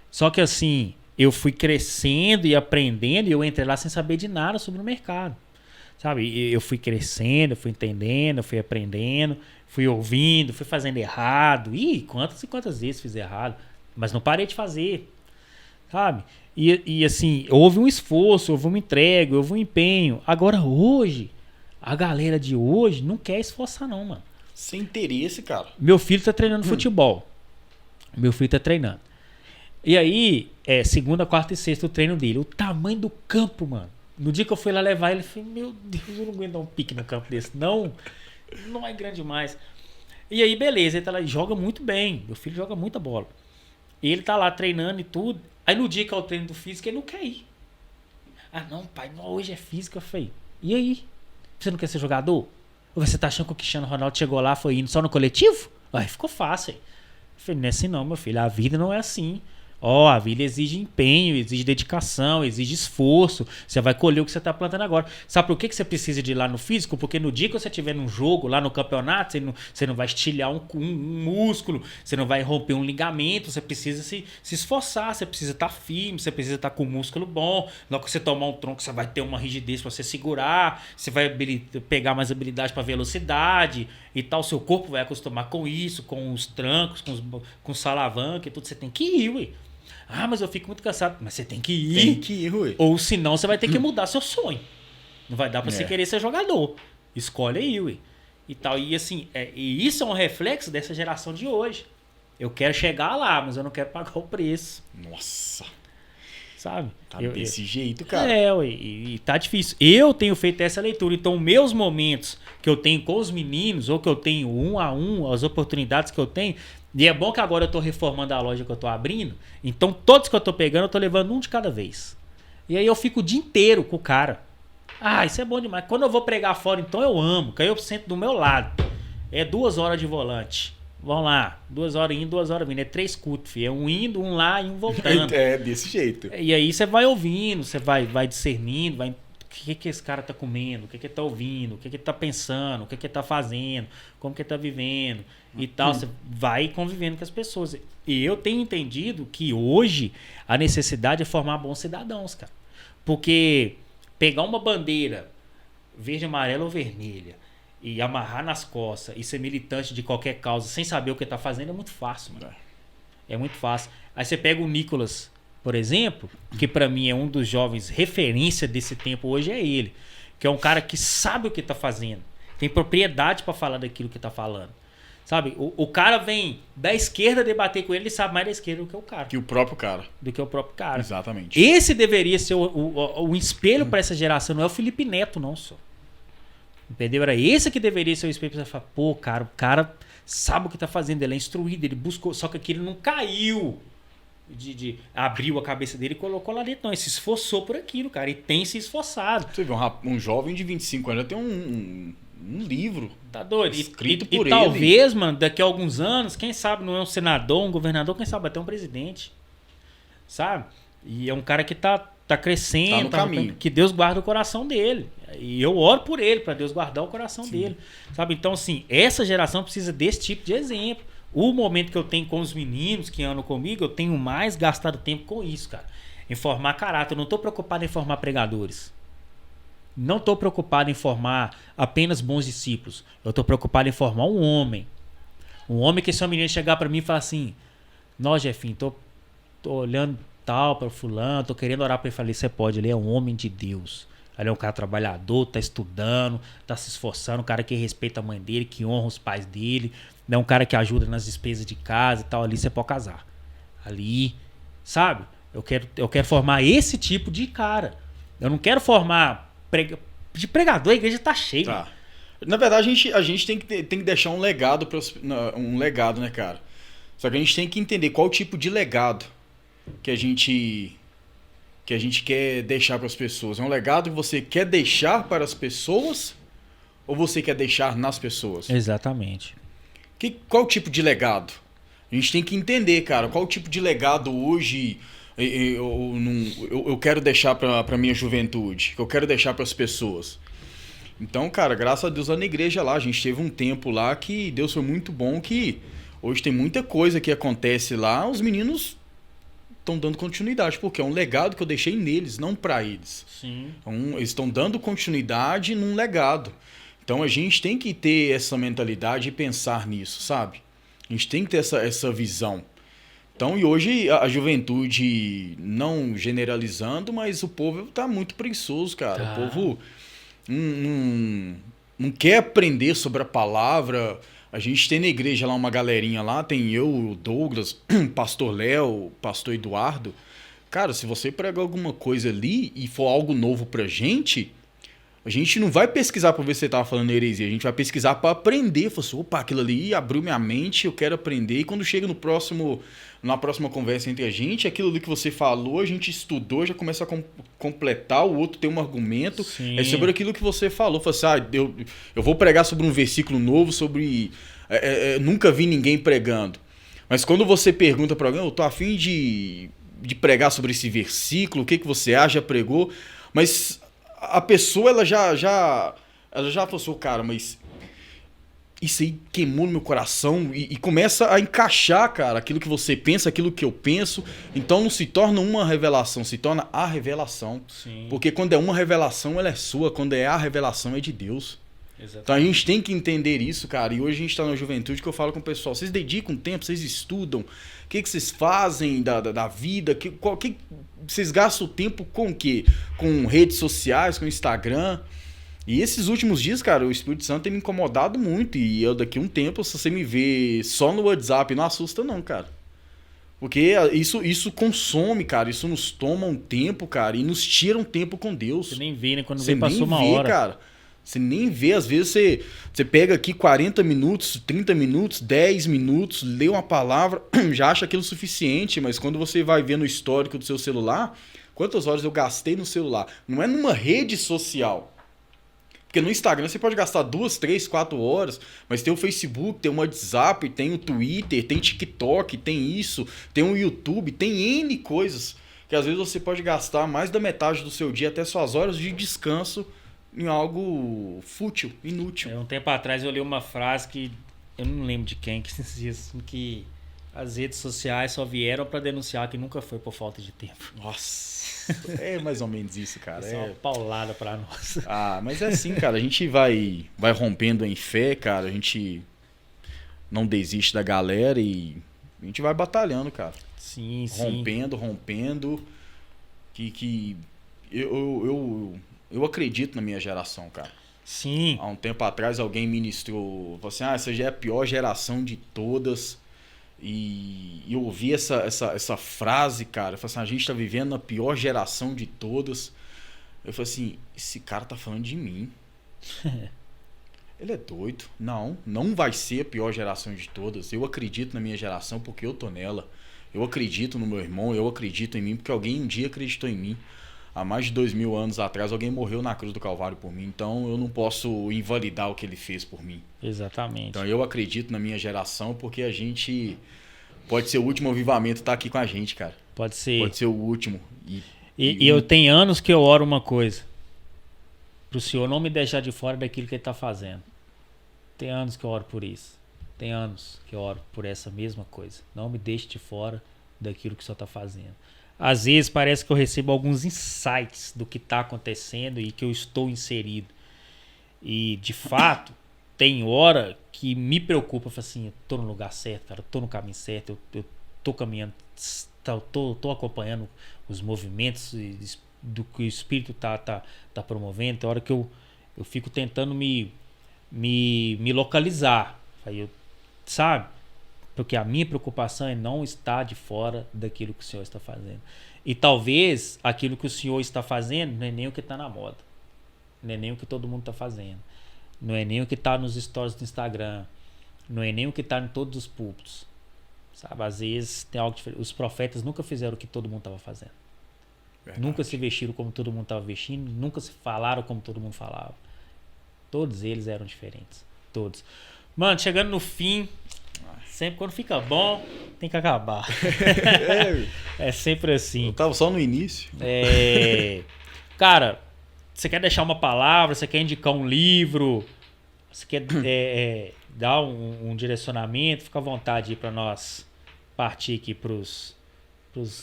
Só que assim, eu fui crescendo e aprendendo e eu entrei lá sem saber de nada sobre o mercado. Sabe? Eu fui crescendo, eu fui entendendo, eu fui aprendendo, fui ouvindo, fui fazendo errado. Ih, quantas e quantas vezes fiz errado. Mas não parei de fazer. Sabe? E assim, houve um esforço, houve uma entrega, houve um empenho. Agora hoje, a galera de hoje não quer esforçar não, mano. Sem interesse, cara. Meu filho tá treinando futebol. Meu filho tá treinando. E aí, segunda, quarta e sexta o treino dele. O tamanho do campo, mano. No dia que eu fui lá levar ele, eu falei, meu Deus, eu não aguento dar um pique no campo desse. Não é grande demais. E aí, beleza, ele tá lá e joga muito bem. Meu filho joga muita bola. E ele tá lá treinando e tudo. Aí no dia que é o treino do físico, ele não quer ir. Ah, não, pai, hoje é físico. Eu falei, e aí? Você não quer ser jogador? Ou você tá achando que o Cristiano Ronaldo chegou lá, foi indo só no coletivo? Aí ficou fácil. Eu falei, não é assim não, meu filho. A vida não é assim. A vida exige empenho, exige dedicação, exige esforço. Você vai colher o que você está plantando agora. Sabe por que você precisa de ir lá no físico? Porque no dia que você estiver num jogo, lá no campeonato, você não vai estilhar um músculo, você não vai romper um ligamento, você precisa se esforçar, você precisa estar firme, você precisa estar com um músculo bom. Na hora que você tomar um tronco, você vai ter uma rigidez para você segurar, você vai pegar mais habilidade para velocidade e tal. Seu corpo vai acostumar com isso, com os trancos, com os salavanca e tudo. Você tem que ir, ué. Ah, mas eu fico muito cansado. Mas você tem que ir. Tem que ir, ué. Ou senão você vai ter que mudar seu sonho. Não vai dar pra você querer ser jogador. Escolhe aí, ué. E tal. E assim, e isso é um reflexo dessa geração de hoje. Eu quero chegar lá, mas eu não quero pagar o preço. Nossa. Sabe? Tá desse jeito, cara. Ué, e tá difícil. Eu tenho feito essa leitura. Então, meus momentos que eu tenho com os meninos, ou que eu tenho 1 a 1, as oportunidades que eu tenho. E é bom que agora eu tô reformando a loja que eu tô abrindo. Então, todos que eu tô pegando, eu tô levando um de cada vez. E aí eu fico o dia inteiro com o cara. Ah, isso é bom demais. Quando eu vou pregar fora, então eu amo. Que aí eu sento do meu lado. É 2 horas de volante. Vamos lá. 2 horas indo, 2 horas vindo. É 3 cultos, filho. É um indo, um lá e um voltando. É desse jeito. E aí você vai ouvindo, você vai discernindo, vai... O que esse cara tá comendo? O que ele tá ouvindo? O que ele tá pensando? O que ele tá fazendo? Como que ele tá vivendo? E tal. Você vai convivendo com as pessoas. E eu tenho entendido que hoje a necessidade é formar bons cidadãos, cara. Porque pegar uma bandeira verde, amarela ou vermelha e amarrar nas costas e ser militante de qualquer causa sem saber o que tá fazendo é muito fácil, mano. É muito fácil. Aí você pega o Nicolas, por exemplo, que pra mim é um dos jovens referência desse tempo hoje, é ele. Que é um cara que sabe o que tá fazendo. Tem propriedade pra falar daquilo que tá falando. Sabe? O cara vem da esquerda debater com ele, ele sabe mais da esquerda do que o cara. Que o próprio cara. Do que o próprio cara. Exatamente. Esse deveria ser o espelho pra essa geração, não é o Felipe Neto, não, só. Entendeu? Era esse que deveria ser o espelho pra você falar, pô, cara, o cara sabe o que tá fazendo, ele é instruído, ele buscou, só que aquilo não caiu abriu a cabeça dele e colocou lá dentro. Não, ele se esforçou por aquilo, cara. E tem se esforçado. Você vê, um jovem de 25 anos tem um livro tá doido. escrito por ele. E talvez, mano, daqui a alguns anos, quem sabe não é um senador, um governador, quem sabe até um presidente. Sabe? E é um cara que tá crescendo. Tá no caminho. Que Deus guarda o coração dele. E eu oro por ele, para Deus guardar o coração dele. Sabe? Então, assim, essa geração precisa desse tipo de exemplo. O momento que eu tenho com os meninos que andam comigo, eu tenho mais gastado tempo com isso, cara. Em formar caráter. Eu não tô preocupado em formar pregadores. Não tô preocupado em formar apenas bons discípulos. Eu tô preocupado em formar um homem. Um homem que se uma menina chegar para mim e falar assim: "Nós, Jefinho, tô olhando tal para fulano, tô querendo orar para ele". Falei: "Você pode, ele é um homem de Deus. Ele é um cara trabalhador, tá estudando, tá se esforçando, um cara que respeita a mãe dele, que honra os pais dele, é um cara que ajuda nas despesas de casa e tal". Ali você pode casar. Ali, sabe? Eu quero formar esse tipo de cara. Eu não quero formar de pregador. A igreja tá cheia. Tá. Na verdade, a gente tem que deixar um legado, né, cara? Só que a gente tem que entender qual tipo de legado que a gente quer deixar para as pessoas. É um legado que você quer deixar para as pessoas ou você quer deixar nas pessoas? Exatamente. Qual tipo de legado? A gente tem que entender, cara, qual tipo de legado hoje eu quero deixar para minha juventude, que eu quero deixar para as pessoas. Então, cara, graças a Deus lá na igreja lá, a gente teve um tempo lá que Deus foi muito bom, que hoje tem muita coisa que acontece lá, os meninos estão dando continuidade, porque é um legado que eu deixei neles, não para eles. Sim. Então, eles estão dando continuidade num legado. Então a gente tem que ter essa mentalidade e pensar nisso, sabe? A gente tem que ter essa visão. Então, e hoje a juventude, não generalizando, mas o povo tá muito preguiçoso, cara. Tá. O povo não quer aprender sobre a palavra. A gente tem na igreja lá uma galerinha lá, tem eu, o Douglas, pastor Léo, pastor Eduardo. Cara, se você pregar alguma coisa ali e for algo novo pra gente, a gente não vai pesquisar pra ver se você tava falando heresia, a gente vai pesquisar pra aprender. Falar assim, opa, aquilo ali abriu minha mente, eu quero aprender. E quando chega na próxima conversa entre a gente, aquilo ali que você falou, a gente estudou, já começa a completar, o outro tem um argumento. Sim. É sobre aquilo que você falou. Fala assim, eu vou pregar sobre um versículo novo, sobre... nunca vi ninguém pregando. Mas quando você pergunta para alguém, eu tô a fim de pregar sobre esse versículo, o que você acha, já pregou? Mas a pessoa, ela já pensou, cara, mas isso aí queimou no meu coração e começa a encaixar, cara, aquilo que você pensa, aquilo que eu penso. Então não se torna uma revelação, se torna a revelação. Sim. Porque quando é uma revelação, ela é sua. Quando é a revelação, é de Deus. Exatamente. Então a gente tem que entender isso, cara. E hoje a gente tá na juventude que eu falo com o pessoal. Vocês dedicam tempo, vocês estudam. O que vocês fazem da vida? Vocês gastam tempo com o quê? Com redes sociais, com Instagram. E esses últimos dias, cara, o Espírito Santo tem me incomodado muito. E eu daqui a um tempo, se você me ver só no WhatsApp, não assusta não, cara. Porque isso consome, cara. Isso nos toma um tempo, cara. E nos tira um tempo com Deus. Você nem vê, né? Quando Você vê, passou nem uma vê, hora. cara. Você nem vê. Às vezes você pega aqui 40 minutos, 30 minutos, 10 minutos, lê uma palavra, já acha aquilo suficiente. Mas quando você vai ver no histórico do seu celular, quantas horas eu gastei no celular? Não é numa rede social. Porque no Instagram você pode gastar 2, 3, 4 horas, mas tem o Facebook, tem o WhatsApp, tem o Twitter, tem TikTok, tem isso, tem o YouTube, tem N coisas que às vezes você pode gastar mais da metade do seu dia, até suas horas de descanso, em algo fútil, inútil. Um tempo atrás eu li uma frase que eu não lembro de quem, que dizia assim, que as redes sociais só vieram para denunciar que nunca foi por falta de tempo. Nossa, é mais ou menos isso, cara. Isso é uma paulada para nós. Ah, mas é assim, cara, a gente vai rompendo em fé, cara, a gente não desiste da galera e a gente vai batalhando, cara. Sim, Rompendo, que eu acredito na minha geração, cara. Sim. Há um tempo atrás alguém ministrou, falou assim, essa já é a pior geração de todas. E eu ouvi essa frase, cara. Eu falei assim, a gente tá vivendo a pior geração de todas. Eu falei assim, esse cara tá falando de mim. Ele é doido. Não vai ser a pior geração de todas. Eu acredito na minha geração porque eu tô nela. Eu acredito no meu irmão, eu acredito em mim, porque alguém um dia acreditou em mim. Há mais de 2000 anos atrás, alguém morreu na cruz do Calvário por mim. Então, eu não posso invalidar o que ele fez por mim. Exatamente. Então, eu acredito na minha geração, porque a gente... Pode ser o último avivamento tá aqui com a gente, cara. Pode ser. Pode ser o último. E eu tenho anos que eu oro uma coisa. Pro Senhor não me deixar de fora daquilo que Ele tá fazendo. Tem anos que eu oro por isso. Tem anos que eu oro por essa mesma coisa. Não me deixe de fora daquilo que o Senhor tá fazendo. Às vezes parece que eu recebo alguns insights do que está acontecendo e que eu estou inserido. E, de fato, tem hora que me preocupa. Eu falo assim, eu tô no lugar certo, cara. Eu tô no caminho certo. Eu tô caminhando, tô acompanhando os movimentos do que o Espírito tá promovendo. Tem hora que eu fico tentando me localizar. Aí sabe? Porque a minha preocupação é não estar de fora daquilo que o Senhor está fazendo. E talvez aquilo que o Senhor está fazendo não é nem o que está na moda. Não é nem o que todo mundo está fazendo. Não é nem o que está nos stories do Instagram. Não é nem o que está em todos os púlpitos. Sabe? Às vezes tem algo diferente. Os profetas nunca fizeram o que todo mundo estava fazendo. Verdade. Nunca se vestiram como todo mundo estava vestindo. Nunca se falaram como todo mundo falava. Todos eles eram diferentes. Todos. Mano, chegando no fim... Sempre quando fica bom, tem que acabar. É sempre assim. Eu tava só no início. Cara, você quer deixar uma palavra? Você quer indicar um livro? Você quer dar um direcionamento? Fica à vontade aí pra nós partir aqui pros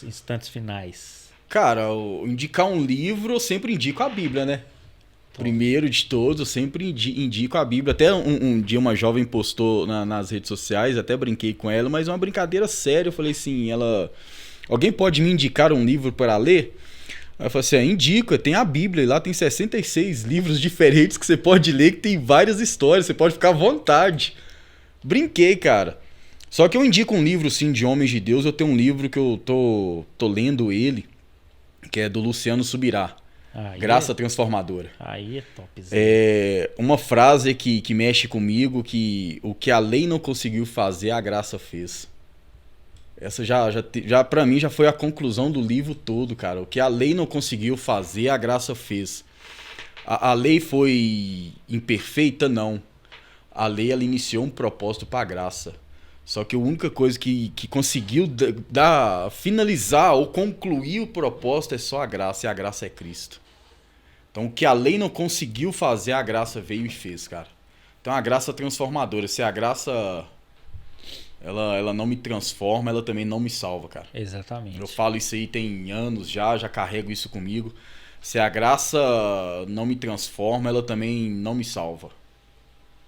instantes finais. Cara, indicar um livro, eu sempre indico a Bíblia, né? Primeiro de todos, eu sempre indico a Bíblia. Até um dia uma jovem postou nas redes sociais, até brinquei com ela, mas uma brincadeira séria. Eu falei assim, alguém pode me indicar um livro para ler? Aí eu falei assim, indico, tem a Bíblia, lá tem 66 livros diferentes que você pode ler, que tem várias histórias, você pode ficar à vontade. Brinquei, cara. Só que eu indico um livro, sim, de homens de Deus. Eu tenho um livro que eu tô lendo ele, que é do Luciano Subirá. Graça Transformadora. Aí é topzão. É uma frase que mexe comigo, que o que a lei não conseguiu fazer, a graça fez. Essa já para mim já foi a conclusão do livro todo, cara. O que a lei não conseguiu fazer, a graça fez. A lei foi imperfeita? Não. A lei, ela iniciou um propósito para a graça. Só que a única coisa que conseguiu finalizar ou concluir o propósito é só a graça, e a graça é Cristo. Então, o que a lei não conseguiu fazer, a graça veio e fez, cara. Então, a graça transformadora. Se a graça, ela não me transforma, ela também não me salva, cara. Exatamente. Eu falo isso aí tem anos já carrego isso comigo. Se a graça não me transforma, ela também não me salva.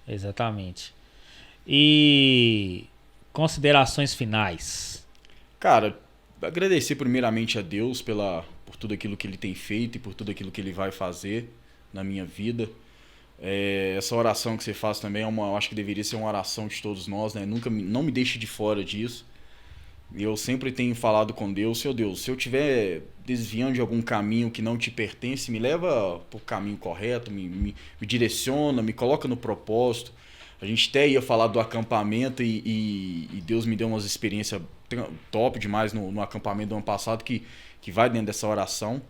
Exatamente. E considerações finais. Cara, agradecer primeiramente a Deus por tudo aquilo que Ele tem feito e por tudo aquilo que Ele vai fazer na minha vida. Essa oração que você faz também eu acho que deveria ser uma oração de todos nós, né? Não me deixe de fora disso. Eu sempre tenho falado com Deus, Seu Deus, se eu estiver desviando de algum caminho que não te pertence, me leva para o caminho correto, me direciona, me coloca no propósito. A gente até ia falar do acampamento e Deus me deu umas experiências top demais no acampamento do ano passado que vai dentro dessa oração.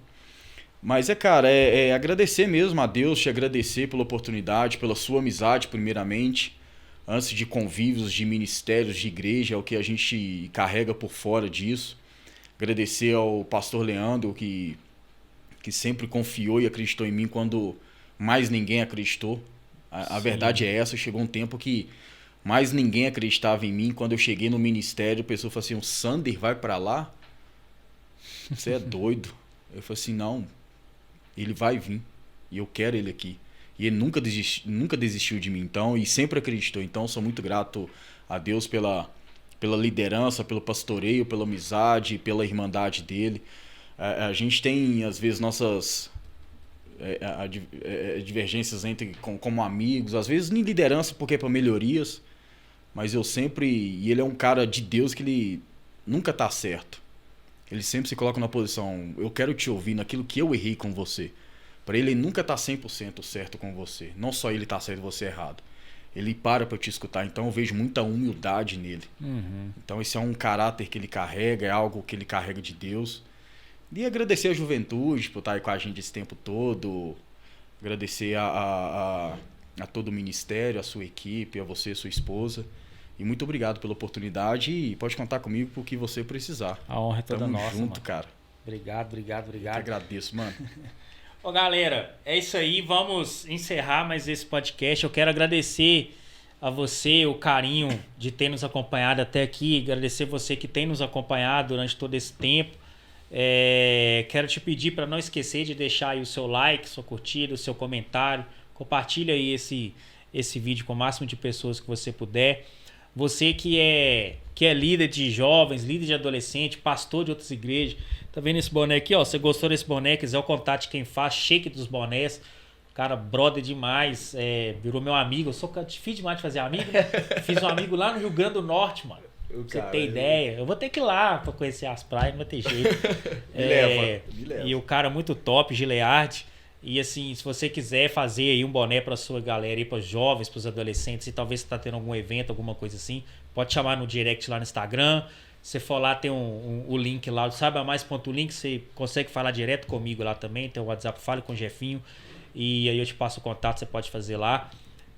Mas cara, agradecer mesmo a Deus, te agradecer pela oportunidade, pela sua amizade primeiramente, antes de convívios, de ministérios, de igreja, é o que a gente carrega por fora disso. Agradecer ao pastor Leandro, que sempre confiou e acreditou em mim quando mais ninguém acreditou. A verdade é essa, chegou um tempo que mais ninguém acreditava em mim. Quando eu cheguei no ministério, a pessoa falou assim, o Sander vai pra lá? Você é doido. Eu falei assim, não, ele vai vir e eu quero ele aqui. E ele nunca desistiu de mim, então, e sempre acreditou. Então, sou muito grato a Deus pela liderança, pelo pastoreio, pela amizade, pela irmandade dele. A gente tem, às vezes, nossas divergências como amigos, às vezes nem liderança porque é para melhorias, mas e ele é um cara de Deus que ele nunca tá certo. Ele sempre se coloca na posição, eu quero te ouvir naquilo que eu errei com você. Para ele nunca tá 100% certo com você. Não só ele tá certo e você errado. ele para te escutar. Então eu vejo muita humildade nele. Então esse é um caráter que ele carrega, é algo que ele carrega de Deus. E agradecer a juventude por estar aí com a gente esse tempo todo. Agradecer a todo o ministério, a sua equipe, a você, sua esposa. E muito obrigado pela oportunidade e pode contar comigo por que você precisar. A honra é toda nossa, junto, mano. cara. Obrigado. Eu que agradeço, mano. Ô, galera, é isso aí. Vamos encerrar mais esse podcast. Eu quero agradecer a você o carinho de ter nos acompanhado até aqui. Agradecer você que tem nos acompanhado durante todo esse tempo. Quero te pedir para não esquecer de deixar aí o seu like, sua curtida, o seu comentário. Compartilha aí esse vídeo com o máximo de pessoas que você puder. Você que é líder de jovens, líder de adolescente, pastor de outras igrejas. Tá vendo esse boné aqui, ó? Você gostou desse boné, quiser o contato de quem faz, Shake dos bonés. Cara, brother demais. Virou meu amigo. Eu sou difícil demais de fazer amigo, né? Fiz um amigo lá no Rio Grande do Norte, mano. Você tem ideia? Eu vou ter que ir lá pra conhecer as praias, não vai ter jeito. Me leva. E o cara muito top, Gilead. E assim, se você quiser fazer aí um boné pra sua galera aí, pros jovens, pros adolescentes, e talvez você tá tendo algum evento, alguma coisa assim, pode chamar no direct lá no Instagram. Se for lá, tem o link lá, o saibamais.link, você consegue falar direto comigo lá também, tem o WhatsApp, fale com o Jefinho, e aí eu te passo o contato, você pode fazer lá.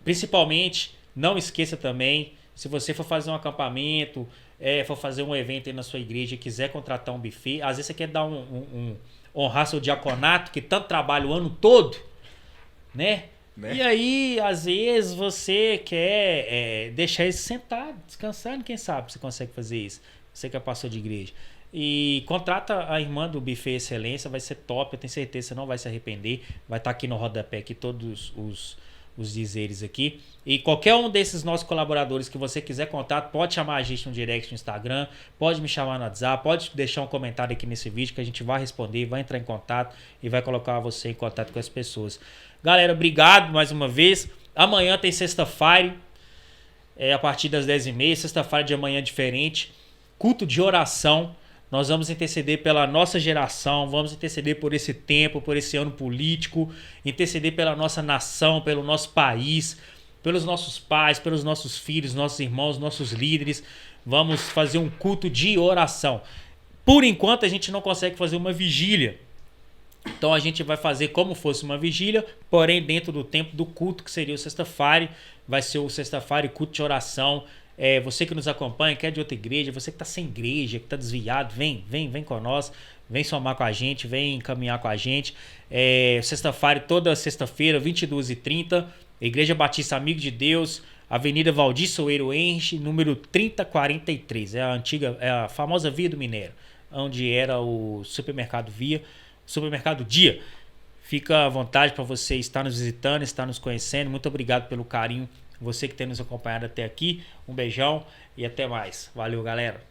Principalmente, não esqueça também, se você for fazer um acampamento, for fazer um evento aí na sua igreja e quiser contratar um buffet, às vezes você quer dar honrar seu diaconato, que tanto trabalha o ano todo, né? E aí, às vezes, você quer deixar eles sentados, descansando, quem sabe você consegue fazer isso. Você que é pastor de igreja. E contrata a irmã do Buffet Excelência, vai ser top, eu tenho certeza, você não vai se arrepender. Vai estar aqui no rodapé, aqui todos os dizeres aqui. E qualquer um desses nossos colaboradores que você quiser contato, pode chamar a gente no direct no Instagram, pode me chamar no WhatsApp, pode deixar um comentário aqui nesse vídeo que a gente vai responder, vai entrar em contato e vai colocar você em contato com as pessoas. Galera, obrigado mais uma vez. Amanhã tem sexta-feira, a partir das 10h30, sexta-feira de amanhã diferente, culto de oração. Nós vamos interceder pela nossa geração, vamos interceder por esse tempo, por esse ano político, interceder pela nossa nação, pelo nosso país, pelos nossos pais, pelos nossos filhos, nossos irmãos, nossos líderes. Vamos fazer um culto de oração. Por enquanto a gente não consegue fazer uma vigília. Então a gente vai fazer como fosse uma vigília, porém dentro do tempo do culto, que seria o sexta-feira. Vai ser o sexta-feira culto de oração. Você que nos acompanha, que é de outra igreja, você que está sem igreja, que está desviado, vem com nós, vem somar com a gente, vem caminhar com a gente. Sexta-feira, toda sexta-feira, 22h30, Igreja Batista Amigo de Deus, Avenida Valdir Soeiro Henrique, número 3043. É a famosa Via do Minério, onde era o supermercado Dia. Fica à vontade para você estar nos visitando, estar nos conhecendo. Muito obrigado pelo carinho. Você que tem nos acompanhado até aqui, um beijão e até mais. Valeu, galera.